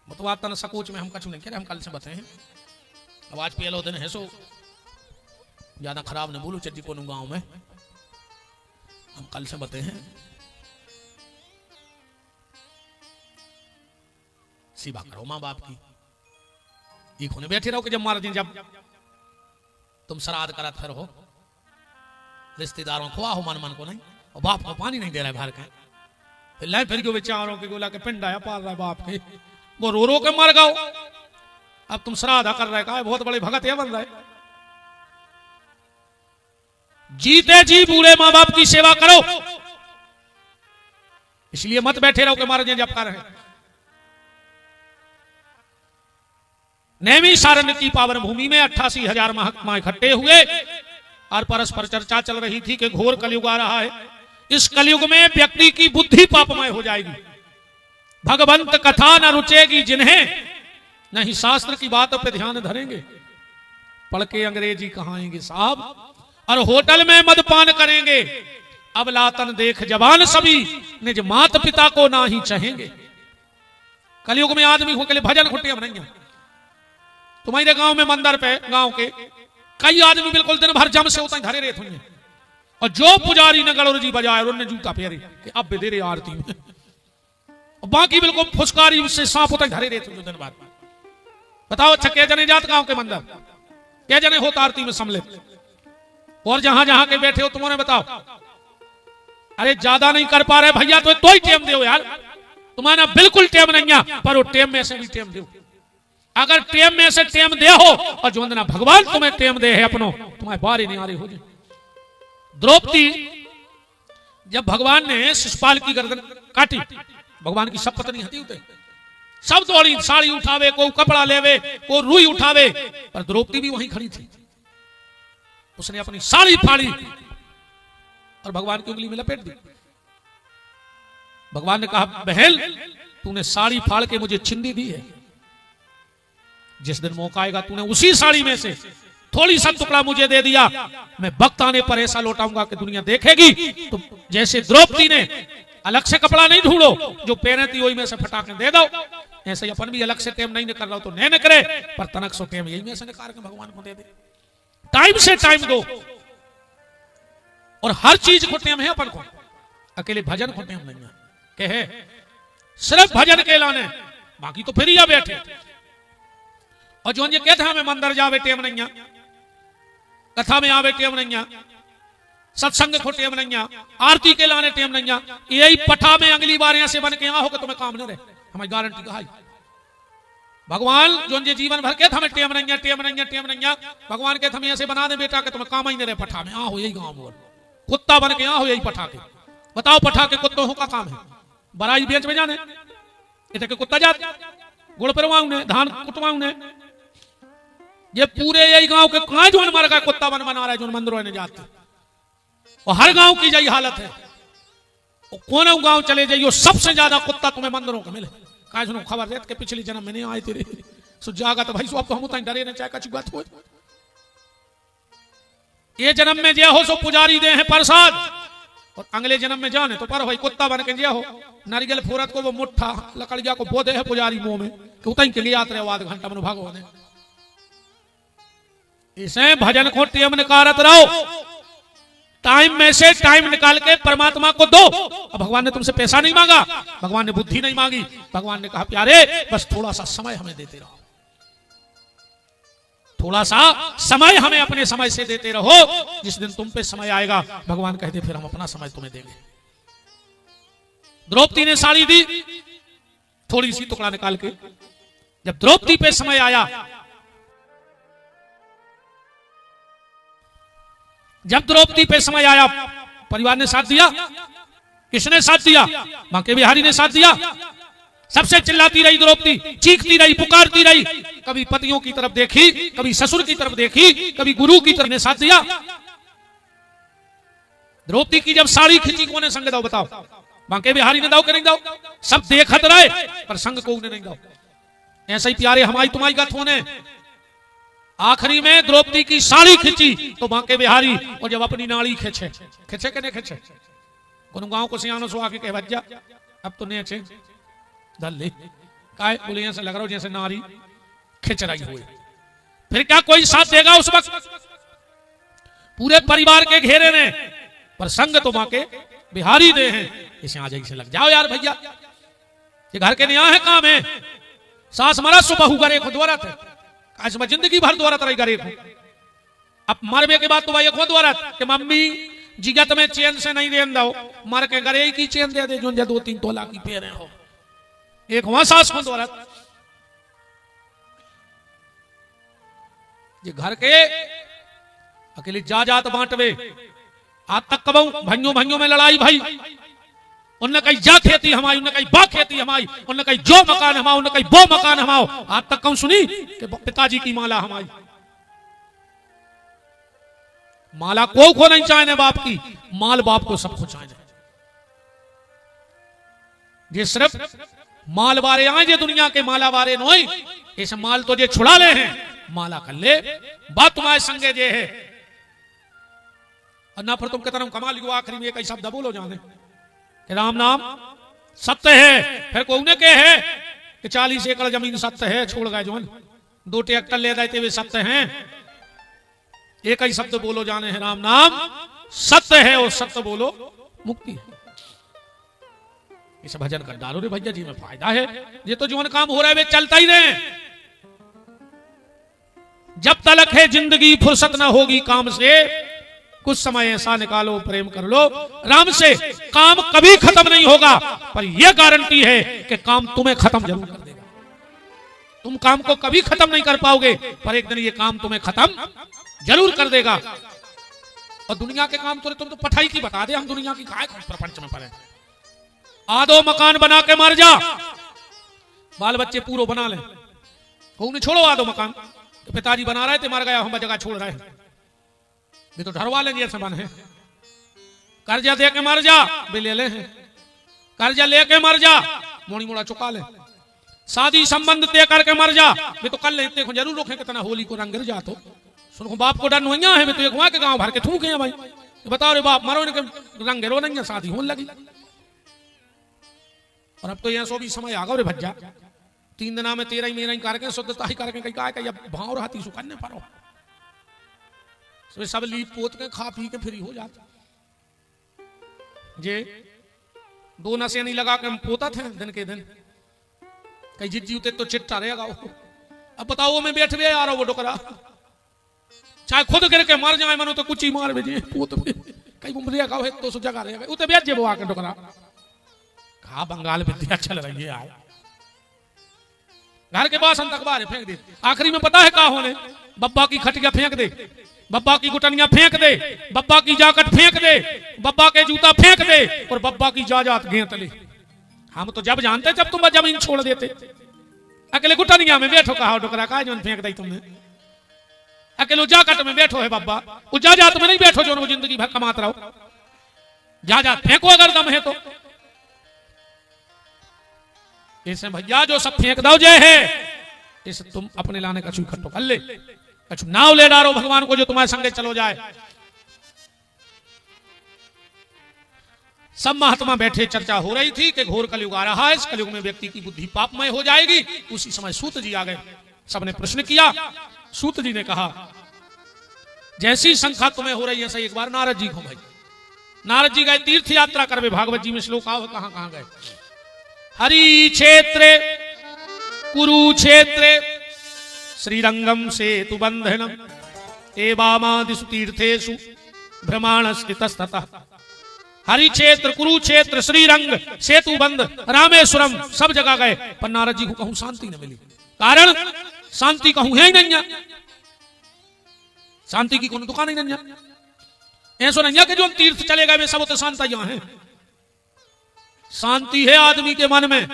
बतवा तन सकोच में हम कछु नहीं कह रहे, हम कल से बताए हैं। अब आज पहले दिन है सो ज्यादा खराब न बोलू चड्डी कोनू गांव में, हम कल से बताए हैं। सेवा करो माँ बाप की, एक होने बैठे रहो कि जब मारा दिन जब तुम श्राद्ध करत फिर हो रिश्तेदारों को हो मन मन को नहीं, और बाप को पानी नहीं दे रहा है भर के, फिर लै फिर बेचारों के गोला के पिंड आया पाल रहा है बाप के, वो रो के मर गओ। अब तुम श्राद्ध कर रहे का बहुत बड़े भगत है बन रहे। जीते जी बूढ़े माँ बाप की सेवा करो, इसलिए मत बैठे रहो कि मारे जब कर रहे। नैमी सारण्य की पावन भूमि में 88,000 महात्मा इकट्ठे हुए और परस्पर चर्चा चल रही थी कि घोर कलयुग आ रहा है। इस कलयुग में व्यक्ति की बुद्धि पापमय हो जाएगी, भगवंत कथा न रुचेगी जिन्हें, नहीं शास्त्र की बातों पे ध्यान धरेंगे, पढ़ के अंग्रेजी कहाएंगे साहब, और होटल में मदपान करेंगे। अब लातन देख जवान सभी निज माता पिता को ना ही चाहेंगे। कलयुग में आदमी हो के लिए भजन खुटिया नहीं है। तुम्हारे गांव में मंदिर पे गांव के कई आदमी बिल्कुल दिन भर जम से होता है धरे रहते होंगे, और जो पुजारी ने गड़ोर जी बजाए और उन्हें जूता फेरे कि अब दे रहे आरती में, और बाकी बिल्कुल फुसकारी से सांप होता है धरे रहते होंगे दिन भर। बताओ अच्छा क्या जने जात गांव के मंदिर, क्या जने होता आरती में सम्मिलित, और जहां जहां के बैठे हो तुम्हारे बताओ। अरे ज्यादा नहीं कर पा रहे भैया तो ही टेम दो यार, तुम्हारा बिल्कुल टेम नहीं है, पर वो टेम में से भी टेम दो। अगर टेम में से टेम दे हो और जो वंदना भगवान तुम्हें टेम दे है अपनो, तुम्हारे बारी नहीं आ रही हो जाए। द्रौपदी जब भगवान ने शिशुपाल की गर्दन काटी, भगवान की सब पत्नी हती उठे, सब दौड़ी साड़ी उठावे, को कपड़ा लेवे, को रुई उठावे, पर द्रौपदी भी वहीं खड़ी थी। उसने अपनी साड़ी फाड़ी और भगवान की उंगली में लपेट दी। भगवान ने कहा बहन तूने साड़ी फाड़ के मुझे छिंदी दी है, जिस दिन मौका आएगा तूने उसी साड़ी में से थोड़ी सा टुकड़ा मुझे दे दिया, मैं वक्त आने पर ऐसा लौटाऊंगा कि दुनिया देखेगी। तो जैसे द्रौपदी ने अलग से कपड़ा नहीं ढूंढो, जो पहने थी वही में से फटाके दे दो, ऐसे ही अपन भी अलग से टेम नहीं निकल रहा तो नहीं निकले, पर तनक सो टेम यही में से निकाल के भगवान को दे दे। टाइम से टाइम दो, और हर चीज को टेम है अपन को, अकेले भजन को टेम नहीं है के है, सिर्फ भजन के लाने, बाकी तो फिर ही बैठे। और जो ये कहते हैं हमें मंदिर जावे टेम नहीं है, कथा में आवे टेम नहीं है, सत्संग को टेम नहीं है, आरती के लाने टेम नहीं है, यही पठा में अगली बार यहां से बन के यहां हो कि तुम्हें काम नहीं रहे, हमारी गारंटी कहा। भगवान जो ये जीवन भर के हमें टेम नहीं है, टेम नहीं है, टेम नहीं है, भगवान के हमें ऐसे बना दे बेटा कि तुम्हें काम ही नहीं रहे, पठा में यहां हो यही गांव बोल, कुत्ता बन के यहां हो यही पठा के। बताओ पठा के कुत्तों का काम है बराई बेच में जाने, इधर के कुत्ता जात गुड़ परवाऊ ने धान कुटवाऊ ने, ये पूरे यही गांव के कहां जो मर गया कुत्ता बन बना रहा है जो मंदिरों में जाते, और हर गांव की यही हालत है। कौन गांव चले जाइयो सबसे ज्यादा कुत्ता तुम्हें मंदिरों को मिले, कहा सुनो खबर देते कि पिछली जन्म में नहीं आए तेरे सो जागा तो भाई सो अब तो हम उतना डरे न चाहे कछु बात हो, ये जन्म में जय हो सो पुजारी दे हैं प्रसाद, और अगले जन्म में जाने तो पर भाई कुत्ता बन के जय हो, नारियल फोरत को वो मुट्ठा लकड़िया को बोधे है पुजारी मुंह में कि उतई के लिए आते रहे आध घंटा में भागो ने। इसे भजन को टेम निकारत रहो, टाइम में से टाइम निकाल के परमात्मा को दो। अब भगवान ने तुमसे पैसा नहीं मांगा, भगवान ने बुद्धि नहीं मांगी, भगवान ने कहा प्यारे बस थोड़ा सा समय हमें देते रहो, थोड़ा सा समय हमें अपने समय से देते रहो, जिस दिन तुम पे समय आएगा भगवान कहते फिर हम अपना समय तुम्हें देंगे। द्रौपदी ने साड़ी दी, थोड़ी सी टुकड़ा निकाल के, जब द्रौपदी पे समय आया, जब द्रौपदी पे समय आया, परिवार ने साथ दिया, किसने साथ दिया? बांके बिहारी ने साथ दिया। सबसे चिल्लाती रही द्रौपदी, चीखती रही, पुकारती रही, कभी पतियों की तरफ देखी, कभी ससुर की तरफ देखी, कभी गुरु की तरफ ने साथ दिया। द्रौपदी की जब साड़ी खींची कोने संग दाओ बताओ? बांके बिहारी ने दाओ कि नहीं दाओ? सब देखत रहे पर संग को उन्हें नहीं दाओ। ऐसा ही प्यारे हमारी तुम्हारी गत होने आखिरी में द्रौपदी की साड़ी खींची तो बांके बिहारी और जब अपनी नाड़ी खींचे खींचे के नहीं खींचे कोनो गांव को सियानो सो आके कह बज्जा अब तो नहीं अच्छे दल्ले काय बोले ऐसे लग रहा हो जैसे नारी खिंच रही हुई। फिर क्या कोई साथ देगा उस वक्त? पूरे परिवार के घेरे में पर संग तो बांके बिहारी दे हैं। इसे आ जाइए लग जाओ यार भैया, ये घर के न्याय है काम है। सास मरा सो बहू करे खुद द्वारा थे आज मैं जिंदगी भर द्वारा तरह करे अब मरबे के बाद तो भाई खुद द्वारा कि मम्मी जिगत में चैन से नहीं दे दो मर के गरे की चैन दे दे जो 2-3 तोला की पेरे हो एक वहां सास खुद द्वारा ये घर के अकेले जा जात बांटवे आज तक कबू भाइयों में लड़ाई भाई। उनने कही जा खेती हमारी, उनने कही बा खेती हमारी, उनने कही जो मकान हमारा, उनने कही वो मकान हमारा। आज तक कौन सुनी कि पिताजी की माला हमारी? माला को नहीं चाहने बाप की, माल बाप को सबको चाहने। ये सिर्फ माल वारे आए जे दुनिया के माला वारे नोई इस माल तो जे छुड़ा ले हैं माला कर ले बात तुम्हारे संगे जे है और ना फिर तुम कहते कमा लियो आखिरी में कई शब्द बोलो जाने कि राम नाम सत्य है। फिर को उन्हें के है कि 40 एकड़ जमीन सत्य है छोड़ गए जो 2 ट्रैक्टर ले देते हुए सत्य हैं। एक ही शब्द बोलो जाने हैं राम नाम सत्य है और सत्य बोलो मुक्ति है। इसे भजन कर डालो रे भैया जी में फायदा है। ये तो जीवन काम हो रहा है वे चलता ही रहे। जब तलक है जिंदगी फुर्सत ना होगी काम से कुछ समय ऐसा निकालो प्रेम कर लो राम से। काम कभी खत्म नहीं होगा पर यह गारंटी है कि काम तुम्हें खत्म जरूर कर देगा। तुम काम को कभी खत्म नहीं कर पाओगे पर एक दिन ये काम तुम्हें खत्म जरूर कर देगा। और दुनिया के काम तुम तो पठाई की बता दे, हम दुनिया की काय प्रपंच में पड़े। आधो मकान बना के मर जा, बाल बच्चे पूरो बना ले, उन्हें छोड़ो आधो मकान। तो पिताजी बना रहे थे मर गया हम जगह छोड़ रहे हैं भी तो ढरवा लेंगे ऐसे बन है। कर्जा दे के मर जा भी ले ले हैं, कर्जा लेके मर जा मोड़ी मोड़ा चुका ले, शादी संबंध तय करके मर जा भी तो कल ले इतने को जरूर रोके कितना होली को रंग गिर जा। तो सुनो बाप को डर नोइया है तो एक वहां के गांव भर के थूके हैं भाई बताओ रे बाप मरो रंग गिरो नहीं शादी होने लगी। और अब तो यहाँ सो भी समय आ गया रे भज्जा 3 दिना में 13 महीना ही करके शुद्धता ही करके कहीं कहा भाव रहती सुकन्ने पड़ो सब लीप पोत के खा पी के फ्री हो जाता। जे 2 नशे नहीं लगा के हम पोता थे दिन के दिन कहीं जिज्जी उते तो चिट्टा रहेगा। अब बताओ मैं बैठ गया यार वो डोकरा चाहे खुद गिर के मर जाए मनो तो कुछ ही मार भेजे पोत में कहीं उमरिया गाँव है तो जगह रहेगा उते बैठ जे वो आके डोकरा कहा बंगाल विद्या चल रही है यार। घर के पास हम अखबार फेंक दे आखिरी में पता है क्या होने बब्बा की खटिया फेंक दे, बब्बा की गुटनिया फेंक दे, बब्बा की जाकट फेंक दे, बब्बा के जूता फेंक दे और बब्बा की जाजात गेंत ले। हम तो जब जानते जब तुम जमीन छोड़ देते अकेले गुटनिया में बैठो कहा डोकरा का जो फेंक दी तुमने अकेले जाकट में बैठो है बब्बा वो जाजात में नहीं बैठो जो वो जिंदगी भर कमात रहो जाजात फेंको अगर दम है तो। इसे भैया जो सब फेंक दो जय है इसे तुम अपने लाने कछु इकट्ठो कर ले कछु नाव ले डालो भगवान को जो तुम्हारे संगे चलो जाए। सब महात्मा बैठे चर्चा हो रही थी कि घोर कलयुग आ रहा है, इस कलयुग में व्यक्ति की बुद्धि पापमय हो जाएगी। उसी समय सूत जी आ गए, सबने प्रश्न किया। सूत जी ने कहा जैसी संख्या तुम्हें हो रही है ऐसा एक बार नारद जी को भाई। नारद जी गए तीर्थ यात्रा करवे, भागवत जी में श्लोक आओ कहां कहां गए। हरि क्षेत्रे कुरुक्षेत्रे श्रीरंगम सेतु बंधनम एवामादिषु तीर्थेषु भ्रमाणस्थितस्ततः। हरि क्षेत्र कुरुक्षेत्र श्रीरंग सेतु बंध रामेश्वरम सब जगह गए पर नारद जी को कहूं शांति न मिली। कारण शांति कहूं है ही नहीं, शांति की कोई दुकान ही नहीं। ऐसा नहीं कि जो हम तीर्थ चले गए वे सब तो शांति यहां है। शांति है आदमी के मन में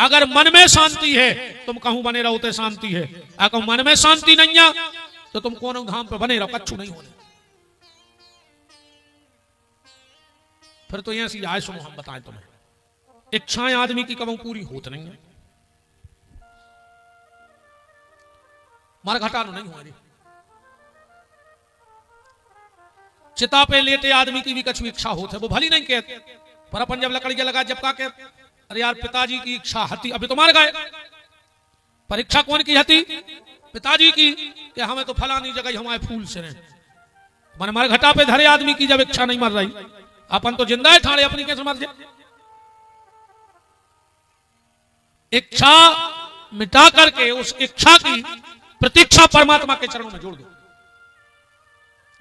अगर मन में शांति है तुम कहूं बने रहो तो शांति है, अगर मन में शांति नहीं है तो तुम कौन धाम पे बने रहो, कच्छु नहीं होने। फिर तो ऐसी आए सुनो हम बताएं तुम्हें, इच्छाएं आदमी की कभी पूरी होत नहीं है, मर घटानो नहीं हुआ। चिता पे लेटे आदमी की भी कछु इच्छा होती है, वो भली नहीं कहते, पर अपन जब लकड़ी लगा जब का कहते अरे यार पिताजी की इच्छा हती, अभी तो मर गए, पर इच्छा कौन की हती? पिताजी की, कि हमें तो फलानी जगह हमारे फूल से रहे। मन मर घटा पे धरे आदमी की जब इच्छा नहीं मर रही, अपन तो जिंदा है ठाड़े, अपनी कैसे मर जाए? इच्छा मिटा करके उस इच्छा की प्रतीक्षा परमात्मा के चरणों में जोड़ दो,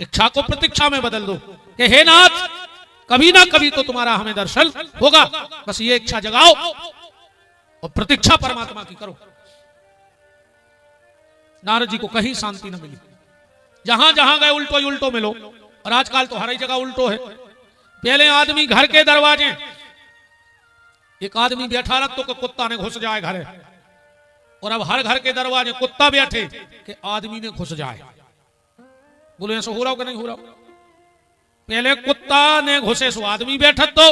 इच्छा को प्रतीक्षा में बदल दो कि हे नाथ कभी ना कभी तो तुम्हारा हमें दर्शन होगा, बस ये इच्छा जगाओ और प्रतीक्षा परमात्मा की करो। नारद जी को कहीं शांति न मिली, जहां जहां गए उल्टो ही उल्टो मिलो, और आजकल तो हर जगह उल्टो है। पहले आदमी घर के दरवाजे, एक आदमी बैठा रख तो कुत्ता ने घुस जाए घरे, और अब हर घर के दरवाजे कुत्ता बैठे कि आदमी ने घुस जाए। बोलो ऐसा हो रहा हो कि नहीं हो रहा? पहले कुत्ता ने घुसे सो आदमी बैठा तो,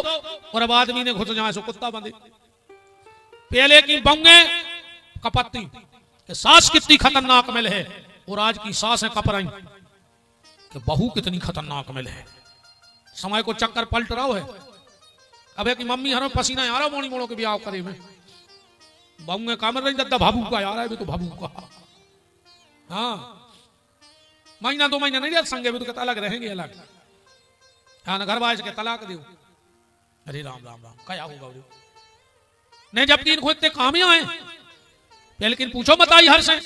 और अब आदमी ने घुस जाए सो कुत्ता बंदे। पहले की बंगे कपत्ती कि सास कितनी खतरनाक मिल है, और आज की सास है कपराई कि बहू कितनी खतरनाक मिल है। समय को चक्कर पलट रहा है। अब की मम्मी हर पसीना आ रहा मोड़ी मोड़ो के ब्याह करे में, बहू काम रही दद्दा भाभू का आ रहा है, भी तो भाभू का। हाँ महीना 2 महीना नहीं रह संगे भी तो तलाक रहेंगे अलग। हाँ घर वाले के तलाक दो, अरे राम राम राम क्या होगा नहीं, जबकि इनको इतने काम ही आए। लेकिन पूछो बताई हर से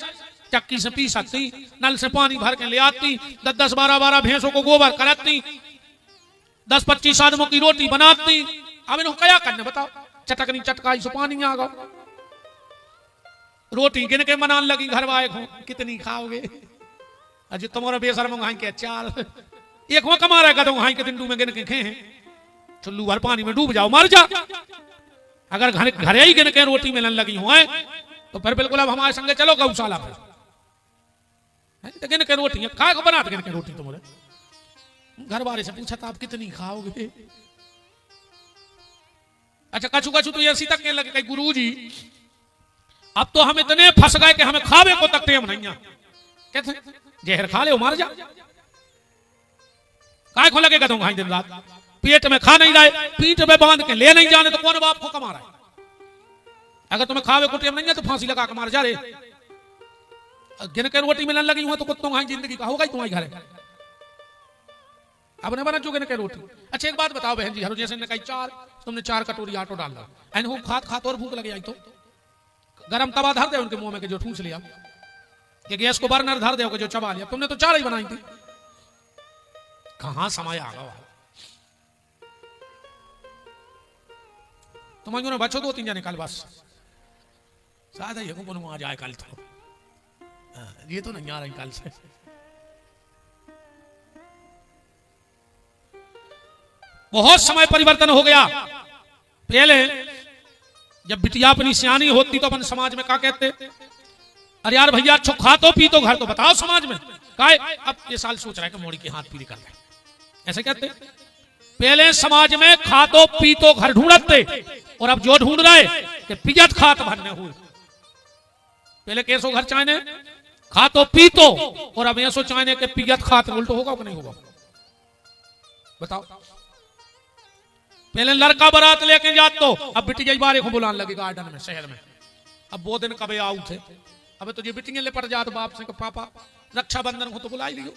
चक्की से पी सकती, नल से पानी भर के ले आती, 10-10 12-12 भैंसों को गोबर कराती, 10-25 आदमों की रोटी बनाती। अब इन्हों क्या करने बताओ? चटकनी चटकाई से पानी आ गया, रोटी गिन के बनाने लगी घर वाले को, कितनी खाओगे? अजी तुम्हारा बेसर मंगाई के चाल एक वो कमा रहा है हाई के दिन में गिन के खे हैं, चुल्लू भर पानी में डूब जाओ मर जा। अगर घर ही गिन के रोटी मिलने लगी हुआ है तो फिर बिल्कुल अब हमारे संगे चलो गौशाला पर, तो गिन के रोटी खा बना गिन के रोटी। तुम्हारे घर वाले से पूछा था आप कितनी खाओगे? अच्छा कछु कछु तो ऐसी तक लगे कहीं गुरुजी अब तो हम इतने फंस गए कि हमें खावे को तक टेम नहीं है, कहते जहर खा ले मर जा। काय को लगेगा तुम दिन रात पेट में खा नहीं रहे, पीठ में बांध के ले नहीं जाने तो कौन बाप को कमा रहा है? अगर तुम्हें खावे को टेम नहीं है तो फांसी लगा के मार जा रे। गिन के रोटी मिलने लगी हुआ तो कुत्तों की जिंदगी का होगा ही तुम्हारे घर। अब ने बना जो गिन के रोटी। अच्छा एक बात बताओ बहन जी, हर जैसे ने कही चार, तुमने 4 कटोरी आटो डाल रहा, खात खात और भूख लगी आई तो गरम तवा धर दे उनके मुंह में के जो ठूस लिया, कि गैस को बर्नर धर दे जो चबा लिया। तुमने तो 4 ही बनाई थी, कहां समय आ गया? तुम्हारे बच्चों 2-3 जने कल बस शायद ये को आ जाए कल, तो ये तो नहीं आ रही कल से। बहुत समय परिवर्तन हो गया। पहले जब बिटिया अपनी सियानी होती तो अपन समाज में क्या कहते? अरे यार भैया अच्छो खा तो पी तो घर तो बताओ समाज में काय। अब ये साल सोच रहा है कि मोड़ी की हाथ पीली कर रहे, ऐसे कहते। पहले समाज में खा तो पी तो घर ढूंढते, और अब जो ढूंढ रहे कि पियत खात भरने हुए। पहले कैसो घर चाहने खा तो पी तो, और अब ऐसो चाहने के पियत खात। उल्टो होगा कि नहीं होगा बताओ? पहले लड़का बारात लेके जात तो अब बिटिया बारे को बुलाने लगे गार्डन में शहर में। अब वो दिन कभी आऊ थे, अब तो ये बिटिया लेपट जात बाप से पापा रक्षाबंधन को तो बुला ही लियो।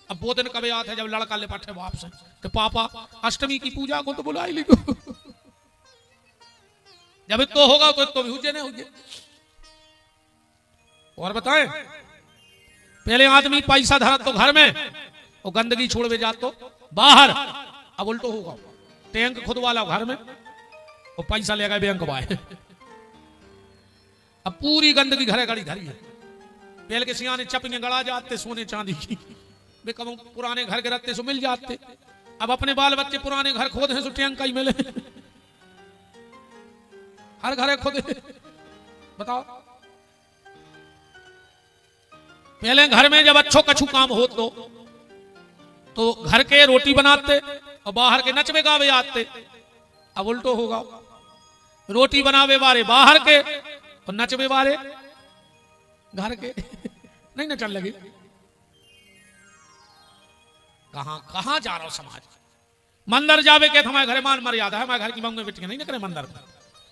अब वो दिन कभी आते जब लड़का लेपट है बाप से तो पापा अष्टमी की पूजा को तो बुला ही लियो। जब तो होगा तो भी हुजे नहीं हुजे। और बताएं पहले आदमी पैसा धरा तो घर में और गंदगी छोड़वे जात तो बाहर। अब उल्टो होगा, टैंक खुद वाला घर में और पैसा लेगा बैंक वाले। अब पूरी गंदगी घरे गड़ी धरी है। पहले के सियाने चपने गड़ा जाते सोने चांदी की, वे कब पुराने घर के रखते सो मिल जाते। अब अपने बाल बच्चे पुराने घर खोदे सो टैंक ही मिले, हर घर खोदे। बताओ। पहले घर में जब अच्छो कछु काम हो तो घर के रोटी बनाते और बाहर के नचवे गावे आते। अब उल्टो होगा, रोटी बनावे वाले बाहर के और नचवे वाले घर के। नहीं नचन लगे। कहां कहां जा रहा हो समाज। मंदिर जावे के हमारे घर मान मर्यादा है, हमारे घर की बंग में बिटिया नहीं न करे मंदिर में।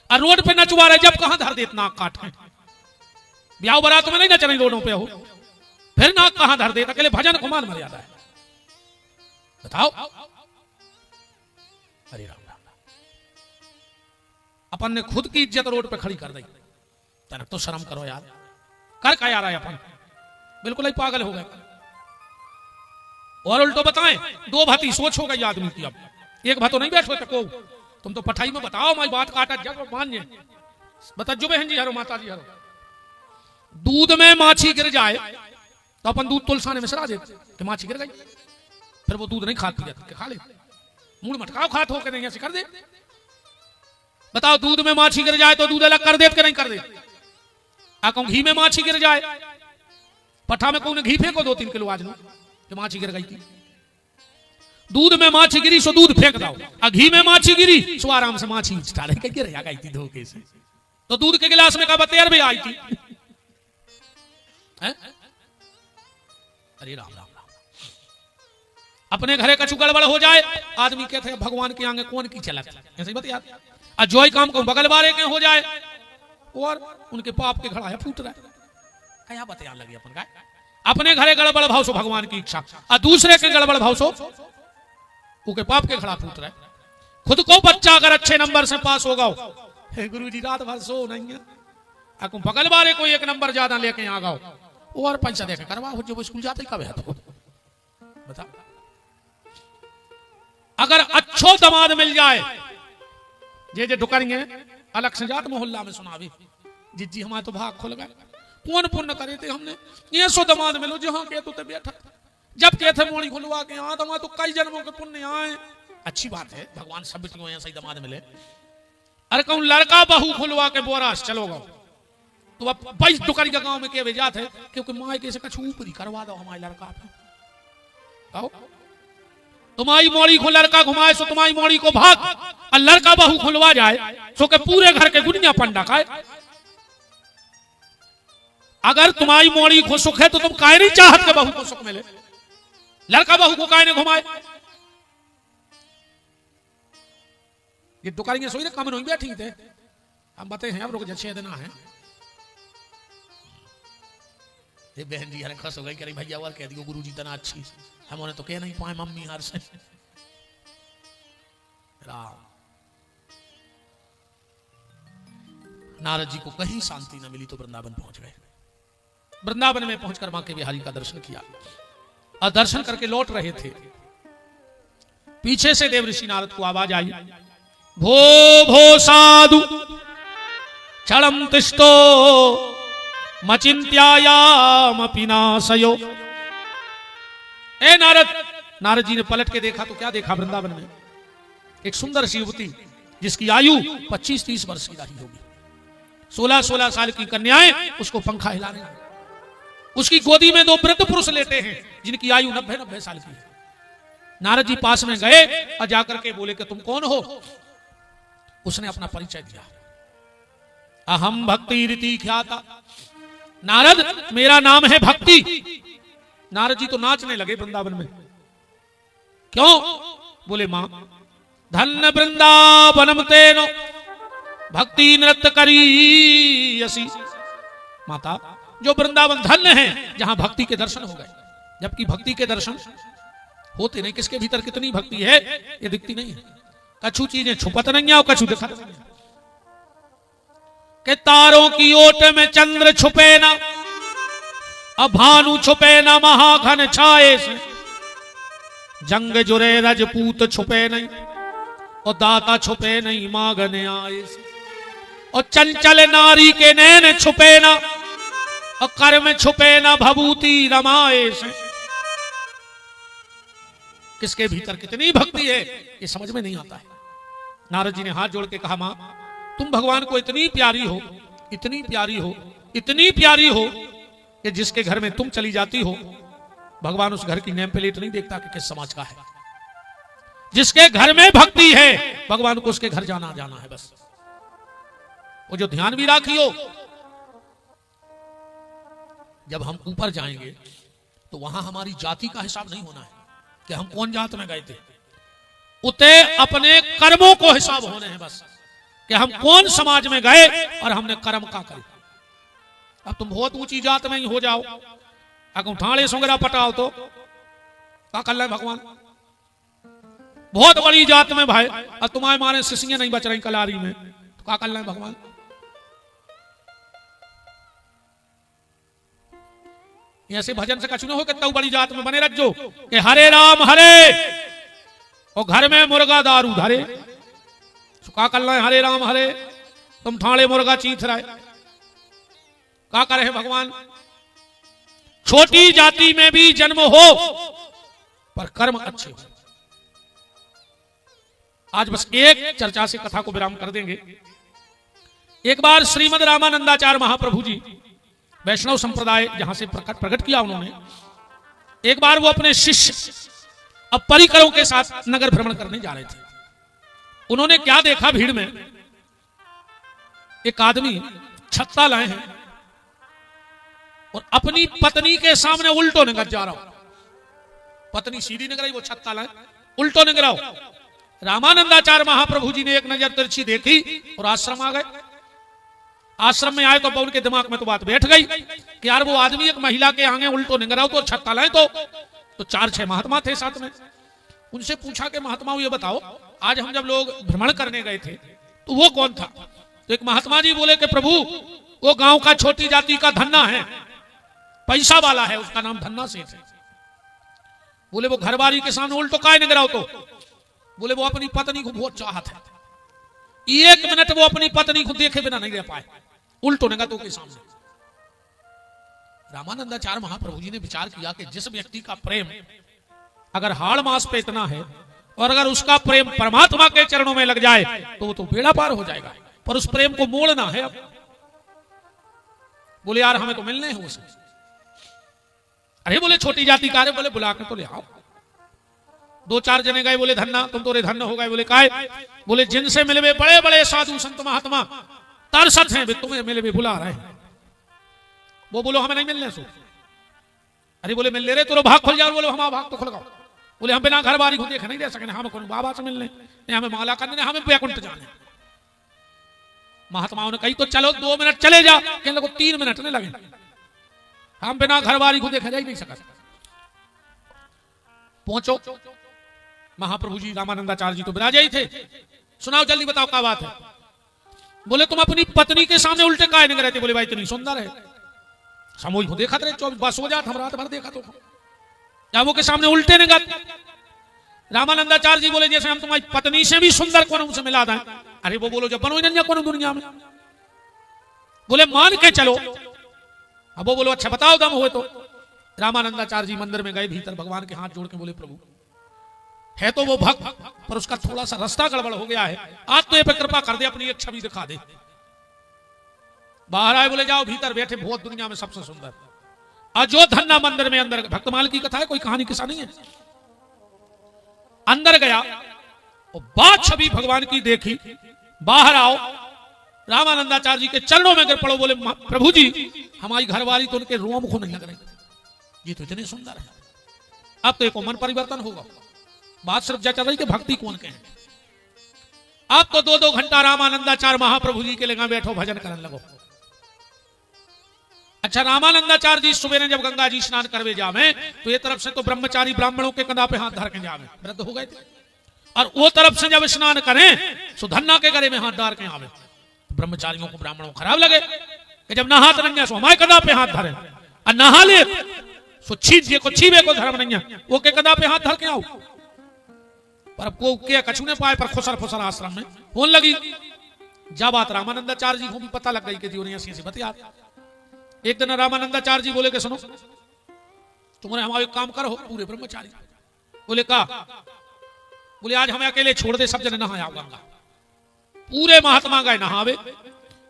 और रोड पे नचवा रहे, जब कहां धर दे इतना काट है। ब्याह बारात में नहीं नच रही रोडों पे हो, फिर नाक कहां धर दे। अकेले भजन को मान मर्यादा है, बताओ। अरे राम राम, अपन ने खुद की इज्जत रोड पे खड़ी कर दी। तनक तो शर्म करो यार, कर क्या यार है अपन, बिल्कुल ही पागल हो गए। और उल्टो बताएं, दो भाती सोच हो गई आदमी की। अब एक भातो नहीं बैठो तको, तुम तो पठाई में बताओ, मैं बात काटा जग मान बता जो बहन जी हरो माता जी हरो। दूध में माछी गिर जाए तो अपन दूध तुलसाने में सरा देते कि माछी गिर गई, फिर वो दूध नहीं खाती है, खा ले मुंह मटकाओ खात हो के नहीं ऐसे कर दे। बताओ, दूध में माछी गिर जाए तो दूध अलग कर दे कि नहीं कर दे। कहूं घी में माछी गिर जाए, पठा में कहूं घी फेंको 2-3 किलो आज लो कि माछी गिर गई थी। दूध में माछी गिरी सो दूध फेंक दो, और घी में माछी गिरी सो आराम से माछी डाले के गिर गई थी धोखे से। तो दूध के गिलास में कहा तैयार भी आई थी। अरे राम राम राम। अपने घरे कछु गड़बड़ हो जाए, आदमी कहते हैं भगवान के आगे कौन की चलत, ऐसे ही बता। और जो ही काम को बगल वाले के हो जाए और उनके पाप के घड़ा फूट रहा है, क्या बता लगे अपन का। अपने घरे गड़बड़ भाव सो भगवान की इच्छा, और दूसरे के गड़बड़ भाव सो उनके पाप के घड़ा फूट रहा है। खुद को बच्चा अगर अच्छे नंबर से पास होगा, गुरु जी रात भर सो नहीं है, बगल वाले को 1 नंबर ज्यादा लेके आ गओ और पैसा देकर करवा हो, जो स्कूल जाते कब है तो बता। अगर अच्छो दमाद मिल जाए, जे ढुकरेंगे अलग से जात मोहल्ला में सुनावी, जिज्जी हमारे तो भाग खुल गए, कौन पुण्य करे थे हमने, ये सो दमाद मिलो जहां के तो बैठा, जब के थे मोड़ी खुलवा के यहाँ दमाद तो कई जन्मों के पुण्य आए। अच्छी बात है, भगवान सब बेटियों यहाँ सही दमाद मिले। अरे कहूं लड़का बहू खुलवा के बोरास चलोगा तो अब 22 दुकानी का गांव में के भेजात है, क्योंकि माई के से कछु ऊपरी करवा दो हमारे लड़का पे। आओ तुम्हारी मोड़ी को लड़का घुमाए सो तुम्हारी मोड़ी को भाग, और लड़का बहू खुलवा जाए सो के पूरे घर के गुनिया पंडा खाए। अगर तुम्हारी मोड़ी को सुख है तो तुम काहे नहीं चाहत के बहू को सुख मिले, लड़का बहू को काहे नहीं घुमाए। ये दुकानी सोई ना कम नहीं बैठी थे, हम बताए हैं अब लोग 6 दिन है। ये बहन जी हर खस हो गई, करी भैया और कह दियो गुरु जी तना अच्छी, हम उन्हें तो कह नहीं पाए मम्मी हर से। राम नारद जी को कहीं शांति न मिली तो वृंदावन पहुंच गए। वृंदावन में पहुंचकर मां के बिहारी का दर्शन किया, और दर्शन करके लौट रहे थे, पीछे से देवऋषि नारद को आवाज आई, भो भो साधु क्षणम तिष्ठो मचिंत्यायामपि नाशयो। ए नारद। नारद जी ने पलट के देखा तो क्या देखा, वृंदावन में एक सुंदर सी युवती जिसकी आयु 25-30 वर्ष की रही होगी, 16-16 साल की कन्याएं उसको पंखा हिलाने लगी। उसकी गोदी में 2 वृद्ध पुरुष लेटे हैं जिनकी आयु 90-90 साल की है। नारद जी पास में गए और जाकर के बोले कि तुम कौन हो। उसने अपना परिचय दिया, अहम भक्ति रीति ख्याता। नारद मेरा नाम है भक्ति। नारद जी तो नाचने लगे वृंदावन में। क्यों? बोले मां धन्य वृंदावनम तेनो भक्ति नृत्य करी। माता जो वृंदावन धन्य है जहां भक्ति के दर्शन हो गए, जबकि भक्ति के दर्शन होते नहीं। किसके भीतर कितनी भक्ति है ये दिखती नहीं है। कछु चीजें छुपत नहीं है और कछु दिखत नहीं है। के तारों की ओट में चंद्र छुपे ना, अब भानु छुपे ना महाघन छाए से, जंग जुरे रजपूत छुपे नहीं और दाता छुपे नहीं मांगने आए से, और चंचल नारी के नैन छुपे ना और कर में छुपे ना भभूति रमाए से। किसके भीतर कितनी भक्ति है ये समझ में नहीं आता है। नारद जी ने हाथ जोड़ के कहा, मां तुम भगवान को इतनी प्यारी हो, इतनी प्यारी हो कि जिसके घर में तुम चली जाती हो, भगवान उस घर की नेम प्लेट नहीं देखता कि किस समाज का है। जिसके घर में भक्ति है, भगवान को उसके घर जाना है बस। वो जो ध्यान भी राखियो, जब हम ऊपर जाएंगे तो वहां हमारी जाति का हिसाब नहीं होना है कि हम कौन जात में गए थे। उते अपने कर्मों को हिसाब होने हैं बस, कि हम कौन समाज में गए और हमने कर्म का करे। अब तुम बहुत ऊंची जात में ही हो जाओ, अगर ठाणे सुंगरा पटाओ तो क्या कर ले भगवान। बहुत बड़ी जात में भाई, और तुम्हारे मारे सिसियां नहीं बच रही कलारी में, तो क्या कर ले भगवान। ऐसे भजन से कछु न हो, कितना बड़ी जात में बने रखो कि हरे राम हरे और घर में मुर्गा दारू धरे। क्या कर रहे हरे राम हरे, तुम ठाणे मुर्गा चीथ रहे, क्या करे भगवान। छोटी जाति में भी जन्म हो पर कर्म अच्छे हो। आज बस एक चर्चा से कथा को विराम कर देंगे। एक बार श्रीमद रामानंदाचार्य महाप्रभु जी, वैष्णव संप्रदाय जहां से प्रकट किया उन्होंने, एक बार वो अपने शिष्य अब परिकरों के साथ नगर भ्रमण करने जा रहे थे। उन्होंने क्या देखा, भीड़ में एक आदमी छत्ता लाए हैं और अपनी पत्नी के सामने उल्टो निकल जा रहा हो। पत्नी सीधी निकल रही, वो छत्ता लाए उल्टो निकल रहा हो। रामानंदाचार्य महाप्रभु जी ने एक नजर तिरछी देखी और आश्रम आ गए। आश्रम में आए तो उनके दिमाग में तो बात बैठ गई कि यार वो आदमी एक महिला के आगे उल्टो निकल रहा हो तो छत्ता लाए तो 4-6 महात्मा थे साथ में। उनसे पूछा कि महात्माओं ये बताओ, आज हम जब लोग भ्रमण करने गए थे तो वो कौन था। तो एक महात्मा जी बोले कि प्रभु वो गांव का छोटी जाति का धन्ना है, पैसा वाला है, उसका नाम धन्ना सेठ है। बोले वो घरवारी के सामने उल्टो काय निकल रहा हो तो। बोले वो अपनी पत्नी को बहुत चाहत है, 1 मिनट वो अपनी पत्नी को देखे बिना नहीं रह पाए, उल्टो निकल तो के सामने। रामानंदाचार्य महाप्रभु जी ने विचार किया कि जिस व्यक्ति का प्रेम अगर हाड़ मास पे इतना है और अगर उसका प्रेम परमात्मा के चरणों में लग जाए तो वो तो बेड़ा पार हो जाएगा, पर उस प्रेम को मोड़ना है। अब बोले यार हमें तो मिलने हैं उसे। अरे बोले छोटी जाति का, बोले बुला के तो ले आओ। 2-4 जने गए, बोले धन्ना तुम तो रे धन्य हो गए। बोले काय, बोले जिनसे मिले बड़े बड़े साधु संत महात्मा तरसत हैं, वे तुम्हें मिले बुला रहे हैं। वो बोलो हमें नहीं मिलने सो। अरे बोले मिल ले रहे तो भाग खुल जाओ। बोले हमारा भाग तो खुल गो। बोले हम बिना घर बारी को देख नहीं दे सके, हमें कौन बाबा से मिलने, हमें माला करने, हमें वैकुंठ जाने। महात्माओं ने कही तो चलो 2 मिनट चले जा, कहने को 3 मिनट नहीं लगे, हम बिना घर बारी को देखा जा ही नहीं सका। पहुंचो, महाप्रभु जी रामानंदाचार्य जी तो बिराजे ही थे। सुनाओ जल्दी बताओ क्या बात है। बोले तुम अपनी पत्नी के सामने उल्टे काय नहीं रहते। बोले भाई इतनी सुंदर है, समूह को देखा थे 24 बस हो जाता, हम रात भर देखा तो क्या वो के सामने उल्टे निगत। रामानंदाचार्य जी बोले जैसे हम तुम्हारी पत्नी से भी सुंदर कौन उनसे मिला दें। अरे वो बोलो जब बनो ही कौन दुनिया में। बोले मान के चलो। अब वो बोलो अच्छा बताओ दम हुए तो। रामानंदाचार्य जी मंदिर में गए, भीतर भगवान के हाथ जोड़ के बोले प्रभु है तो वो भक्त, पर उसका थोड़ा सा रास्ता गड़बड़ हो गया है, आज तो ये पे कृपा कर दे, अपनी एक छवि दिखा दे। बाहर आए, बोले जाओ भीतर बैठे बहुत दुनिया में सबसे सुंदर अयोध्या मंदिर में अंदर। भक्तमाल की कथा है, कोई कहानी किस्सा नहीं है। अंदर गया और बात छवि भगवान की देखी। बाहर आओ, रामानंदाचार्य जी के चरणों में गिर पड़ो। बोले प्रभु जी हमारी घरवाली तो उनके रोम को नहीं लग रही, ये तो इतने सुंदर है। अब तो एक मन परिवर्तन होगा। बात सिर्फ चल रही कि भक्ति कौन के हैं। अब तो 2-2 घंटा रामानंदाचार्य महाप्रभु जी के लिए बैठो भजन करने लगो। अच्छा रामानंदाचार्य जी सुबह जब गंगा जी स्नान करवे जावे तो ये तरफ से तो ब्रह्मचारी ब्राह्मणों के कंधा पे हाथ धर के जावे, वृद्ध हो गए थे, और वो तरफ से जब स्नान करें तो धन्ना के गले में हाथ डाल के आवे। ब्रह्मचारियों को ब्राह्मणों को खराब लगे कि जब नहा तरंगे सो हमारे कंधा पे हाथ धरे, और नहा ले सो छीजे को छीबे को धर्म नहीं है, वो के कंधा पे हाथ धर के आओ। पर अब को के कछु ने पाए, पर खुसर फुसर आश्रम में होने लगी। जब बात रामानंदाचार्य जी को भी पता लग गई कि जी ऐसी बतिया। एक दिन रामानंदाचार्य जी बोले कि सुनो तुम्हारे हमारे काम करो पूरे ब्रह्मचारी। बोले का? बोले आज हमें अकेले छोड़ दे, सब जने नहाया गंगा। पूरे महात्मा गए नहावे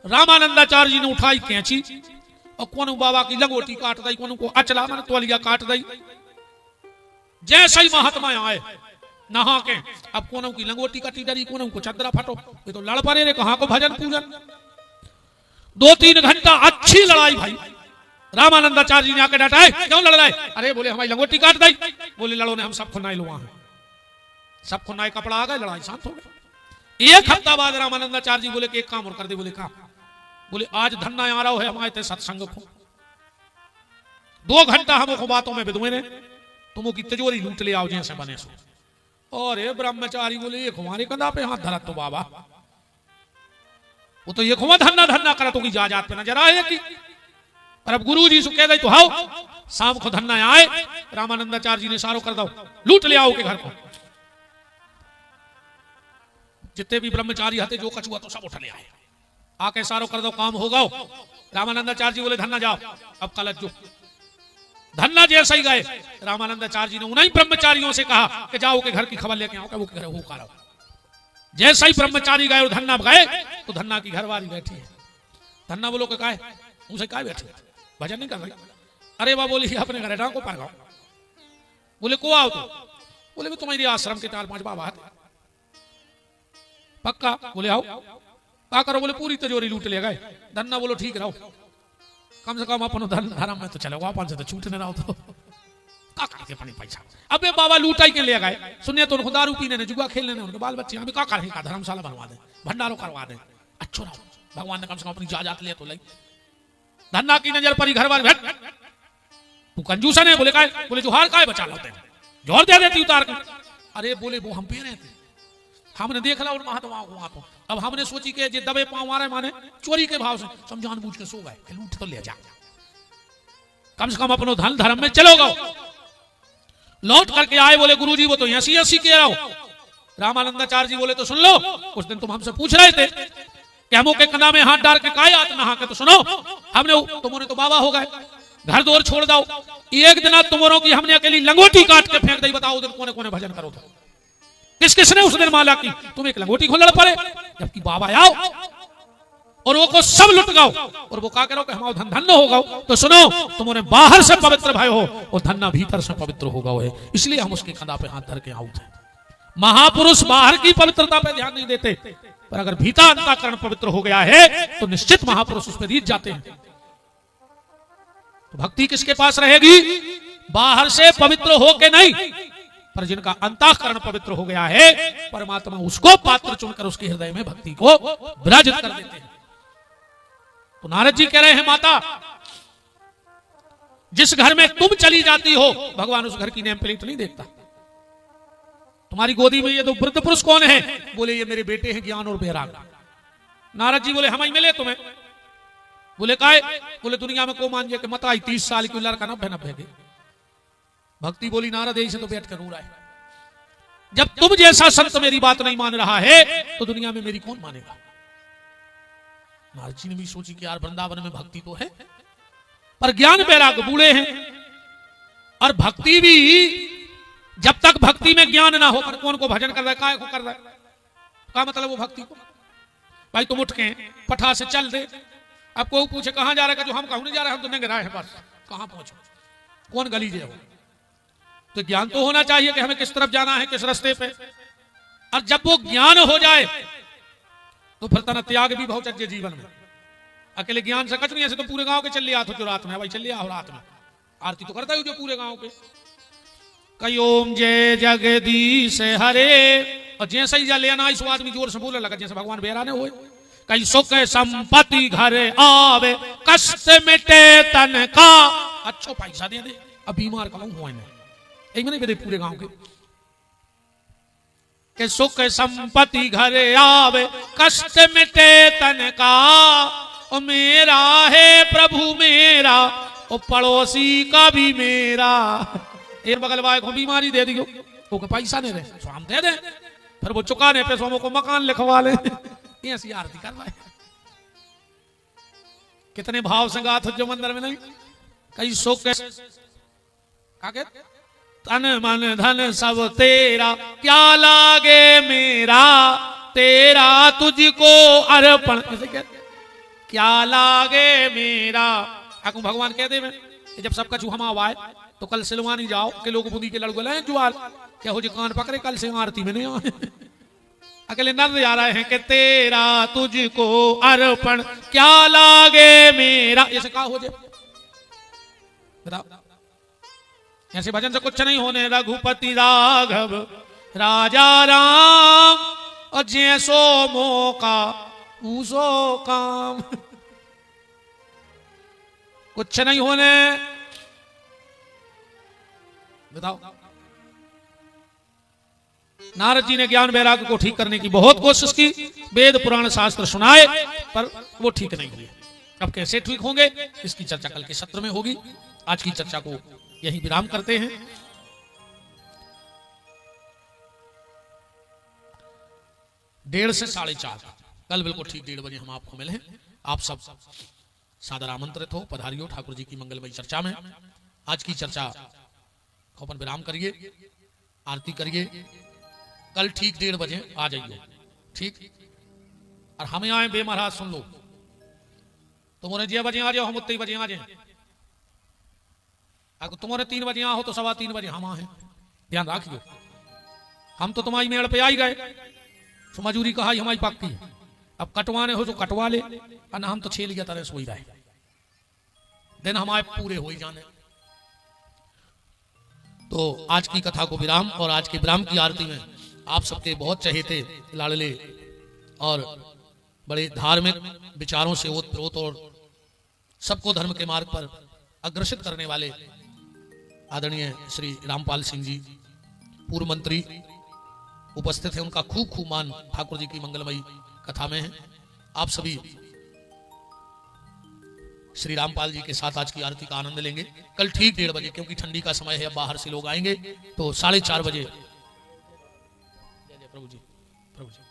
रामानंदाचार्य जी ने उठाई कैंची और कोनू बाबा की लंगोटी काट दी, कोनू को अचला मन तोलिया काट दी। जैसे ही महात्मा आए नहा के, अब कोनू की लंगोटी कटी डरी, कोनू को चदरा फटो, ये तो लड़ पड़े रे, कहां को भजन पूजन। 2-3 घंटा अच्छी लड़ाई भाई। रामानंदाचार्य जी ने आके डांटा, क्यों लड़ रहे? अरे बोले हमारी लंगोटी काट दी। बोले लड़ो ने हम सब खुनाई लो, वहां सब खुनाई कपड़ा आ गए, लड़ाई शांत हो गई। 1 हफ्ता बाद रामानंदाचार्य जी बोले कि एक काम और कर दे। बोले का? बोले आज धन्ना आ रहा है हमारे ते सत्संग को, 2 घंटा हमको बातों में बिदुए ने, तुमो की तिजोरी लूट ले आओ जैसे बने सो। और ये ब्रह्मचारी बोले ये हमारे कंधा पे हाथ धरा तो बाबा, वो तो ये खुआ धन्ना धन्ना करा तो की जाजात पे नजर आए की। पर अब गुरु जी से कह गई तो हाओ शाम को धन्ना आए। रामानंदाचार्य जी ने सारो कर दो, लूट ले आओ के घर को। जितने भी ब्रह्मचारी हते जो कछुआ तो सब उठ ले आए, आके सारो कर दो, काम होगा। रामानंदाचार्य जी बोले धन्ना जाओ, अब कल जो धन्ना जैसा ही गए, रामानंदाचार्य जी ने उन्हीं ब्रह्मचारियों से कहा कि जाओ के घर की खबर लेके आओ, वो घर वो करो। जैसा ही ब्रह्मचारी गए और धन्ना गए तो धन्ना की घरवाली बैठी है। धन्ना बोलो के काहे उसे काहे बैठी, भजन नहीं कर रही? अरे वाह, बोली अपने घर डाको पर गाओ। बोले को आओ तो? बोले भी तुम्हारी आश्रम के 4-5 बाबा आते, पक्का? बोले आओ। का करो? बोले पूरी तिजोरी लूट ले गए। धन्ना बोलो ठीक रहो, कम से कम अपन धर्म में तो चले, अपन से तो छूटने रहो तो का करते अपनी पैसा। अबे बाबा लूटाई के ले गए, सुनिए तो उनको दारू पीने ने, जुआ खेलने ने, उनके बाल बच्चे हमें का करें, का धर्मशाला बनवा दे, भंडारों करवा दे। अच्छो रहो, भगवान ने कम से कम अपनी जायदाद ले तो लाई। धन्ना की नजर पड़ी घर वाले, तू कंजूसा ने। बोले का? बोले जोहार का बचा लाते हैं, जोहर दे देती उतार के। अरे बोले वो हम पे रहे थे, हमने देख ला और महात्माओं को वहां तो। अब हमने सोची कि जे दबे पांव मारे माने चोरी के भाव से समझान बूझ के सो गए, लूट तो ले जा, कम से कम अपनो धन धर्म में चलो गो। लौट करके आए, बोले गुरुजी वो तो ऐसी कह रहा हो। रामानंदाचार्य जी बोले तो सुन लो, उस दिन तुम हमसे पूछ रहे थे कि हमो के कंधा में हाथ डाल के काय आत नहा के, तो सुनो हमने, तुमने तो बाबा हो गए, घर द्वार छोड़ दो। एक दिन तुमरों की हमने अकेली लंगोटी काट के फेंक दी, बताओ उधर कोने कोने भजन करो तो किस किसने उस दिन माला की? तुम एक लंगोटी को लड़ पड़े, जबकि बाबा आओ और वो को सब लुट गाओ, और वो का करो कि हमारा धन धन्य होगा। तो सुनो, तुमने बाहर से पवित्र भाई हो और धन्ना भीतर से पवित्र होगा है, इसलिए हम उसके कंधा पे हाथ धर के आउट है। महापुरुष बाहर की पवित्रता पे ध्यान नहीं देते, पर अगर भीतर अंतःकरण पवित्र हो गया है तो निश्चित महापुरुष उस पर रीत जाते हैं। तो भक्ति किसके पास रहेगी? बाहर से पवित्र हो के नहीं, पर जिनका अंतःकरण पवित्र हो गया है, परमात्मा उसको पात्र चुनकर उसके हृदय में भक्ति को विराजित कर देते हैं। तो नारद जी कह रहे हैं, माता जिस घर में तुम चली जाती हो, भगवान उस घर की नेम प्लेट नहीं देखता। तुम्हारी गोदी में ये दो वृद्ध पुरुष कौन है? बोले ये मेरे बेटे हैं ज्ञान और बैराग। नारद जी बोले हम ही मिले तुम्हें? बोले काय? बोले दुनिया में को मान जाए कि मत आई 30 साल की लड़का 90 के। भक्ति बोली नारद यही से तो बैठ कर रो रहा है, जब तुम जैसा संत मेरी बात नहीं मान रहा है तो दुनिया में मेरी कौन मानेगा। नारद जी ने भी सोची कि यार वृंदावन में भक्ति तो है, पर ज्ञान बैराग बूढ़े हैं, और भक्ति भी जब तक भक्ति में ज्ञान ना हो, पर कौन को भजन कर रहा है, काय को कर रहा है, क्या मतलब वो भक्ति को? भाई तुम उठ के पठा से चल दे, अब कोई पूछे कहां जा रहा है, जो हम कहूं नहीं जा रहे, हम तो नहीं रहे हैं, बस कहां पहुंचो, कौन गली जे हो। तो ज्ञान तो होना चाहिए कि हमें किस तरफ जाना है, किस रास्ते पे। और जब वो ज्ञान हो जाए तो फिर तना त्याग भी बहुत अच्छे जीवन में। अकेले ज्ञान से कच नहीं, ऐसे तो पूरे गांव के चल लिया तो जो रात में भाई चल लिया, रात में आरती तो करता ही जो पूरे गांव के। कई ओम जय जगदीश हरे, और जैसे ही जा लेना इस आदमी जोर से बोलने लगा जैसे भगवान बेराने हुए। कई सुख संपत्ति घर आवे, कष्ट मिटे तन का, अच्छो पैसा दे दे, अब बीमार कहूं हुआ एक नहीं कहते पूरे गांव के सुख संपत्ति घर आवे, कष्ट मिटे तन का, ओ मेरा है प्रभु मेरा, ओ पड़ोसी का भी मेरा। एक बगल वाले को बीमारी दे दियो, वो को पैसा नहीं दे, सो हम दे दे, फिर वो चुकाने पे सो को मकान लिखवा ले, ऐसी आरती करवाए। कितने भाव से गाथ जो मंदिर में नहीं। कई सुख का तन मन धन सब तेरा, क्या लागे मेरा, तेरा तुझको अर्पण। क्या लागे मेरा। आपको भगवान कहते हैं जब सब कछु हम आवाए तो कल सिलवानी जाओ के लोग बुंदी के लड़को ले जुआल क्या हो जी कान पकड़े कल से आरती में नहीं आए। अकेले नर जा रहे हैं कि तेरा तुझको अर्पण क्या लागे मेरा। ऐसे कहा हो जाए बताओ, ऐसे भजन से कुछ नहीं होने। रघुपति राघव राजा राम और जैसो मौका ऊसो काम। कुछ नहीं होने बताओ। नारद जी ने ज्ञान वैराग्य को ठीक करने की बहुत कोशिश की, वेद पुराण शास्त्र सुनाए पर वो ठीक नहीं हुए। अब कैसे ठीक होंगे इसकी चर्चा कल के सत्र में होगी। आज की चर्चा को यही विराम करते हैं। डेढ़ से 4:30 कल बिल्कुल ठीक 1:30 बजे हम आपको मिले। आप सब सादर आमंत्रित हो, पधारियो ठाकुर जी की मंगलमयी चर्चा में। आज की चर्चा को अपन विराम करिए, आरती करिए। कल ठीक 1:30 बजे आ जाइए, ठीक। और हमें आए बे महाराज सुन लो, तुम्हारे 6 बजे आ जाओ, हम उतने बजे आ जाए। अगर तुम्हारे 3 बजे आओ तो 3:15 बजे हम आए। ध्यान रखियो, हम तो तुम्हारी मेड़ पे आ ही गए, तो मजूरी कहा हमारी पक्की। अब कटवाने हो तो कटवा ले, और हम तो 6 लिया तरह सोई रहे दिन हमारे पूरे हो ही जाने। तो आज की कथा को विराम और आज के विराम की आरती में आप सबके बहुत चहेते लाडले और बड़े धार्मिक विचारों से ओतप्रोत और सबको धर्म के मार्ग पर अग्रसित करने वाले आदरणीय श्री रामपाल सिंह जी पूर्व मंत्री उपस्थित है। उनका खूब खूब मान ठाकुर जी की मंगलमयी कथा में है। आप सभी श्री रामपाल जी के साथ आज की आरती का आनंद लेंगे। कल ठीक 1:30 बजे, क्योंकि ठंडी का समय है, अब बाहर से लोग आएंगे, तो 4:30 बजे। प्रभु जी, प्रभु जी।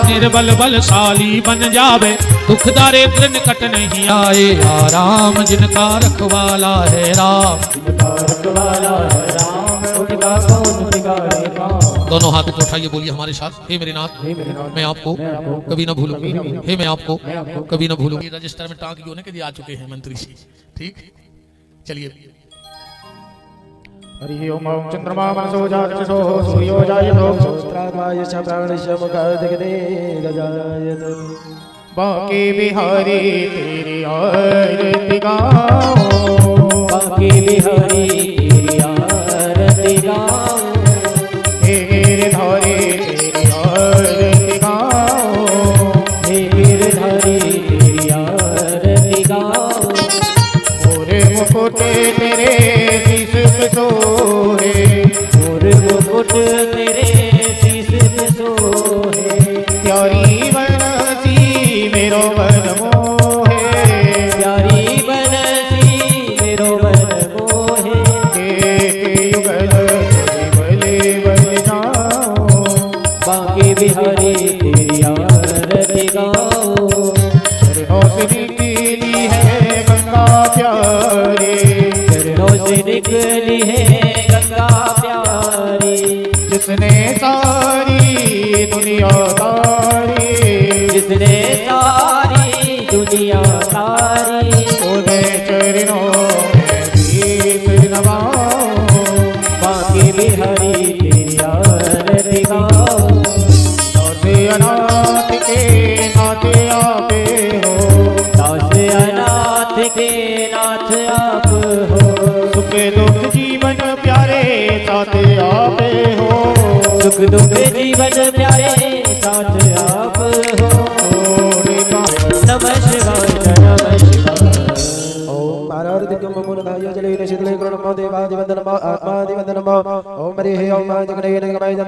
निर्बल बलशाली बन जावे, दुख दारिद्र निकट नहीं आए। राम जिनका रखवाला है राम, दोनों हाथ को उठाइए, बोलिए हमारे साथ। हे मेरे नाथ, मैं आपको कभी न भूलूंगी, हे मैं आपको कभी न भूलूंगी। रजिस्टर में टांग होने के लिए आ चुके हैं मंत्री जी, ठीक। चलिए। हरि ओम चंद्रमा मनसो जाचसो सूर्यो जायतो सहस्राय च प्राणस्य मुखादिगते गजायत। बांके बिहारी तेरी आरती गाओ, बांके बिहारी तेरी आरती गाओ। हे गिरधारी तेरी आरती गाओ, हे गिरधारी तेरी आरती गाओ। मोरे मुकुटे तेरे शीश पे सोहे, मोरे मुकुट तेरे शीश पे सोहे। प्यारी बनसी मेरो मन मोहे, प्यारी बनसी मेरो मन मोहे। के युगल बले बल जाओ, बांके बिहारी तेरी आरती गाओ। चरणों से निकली है गंगा प्यारी, चरणों से निकली है गंगा प्यारी। जिसने सारी दुनिया तारी, जिसने सारी दुनिया तारी। उन्हें चरणों में शीश नवाओ, बांके बिहारी तेरी आरती गाओ। दास अनाथ के नाथ आपे हो, दास अनाथ के नाथ आप हो। सुख दुख जीवन प्यारे साथ आपे हो, सुख दुख जीवन प्यारे साथ आप हो। नमः शिवाय, नमः शिवाय। ओम आराधिकं मूलधाय जले शीतले करुणं देवादिवंदनम् आत्मादिवंदनम्। ओम हरिः ओम जगन्नाथ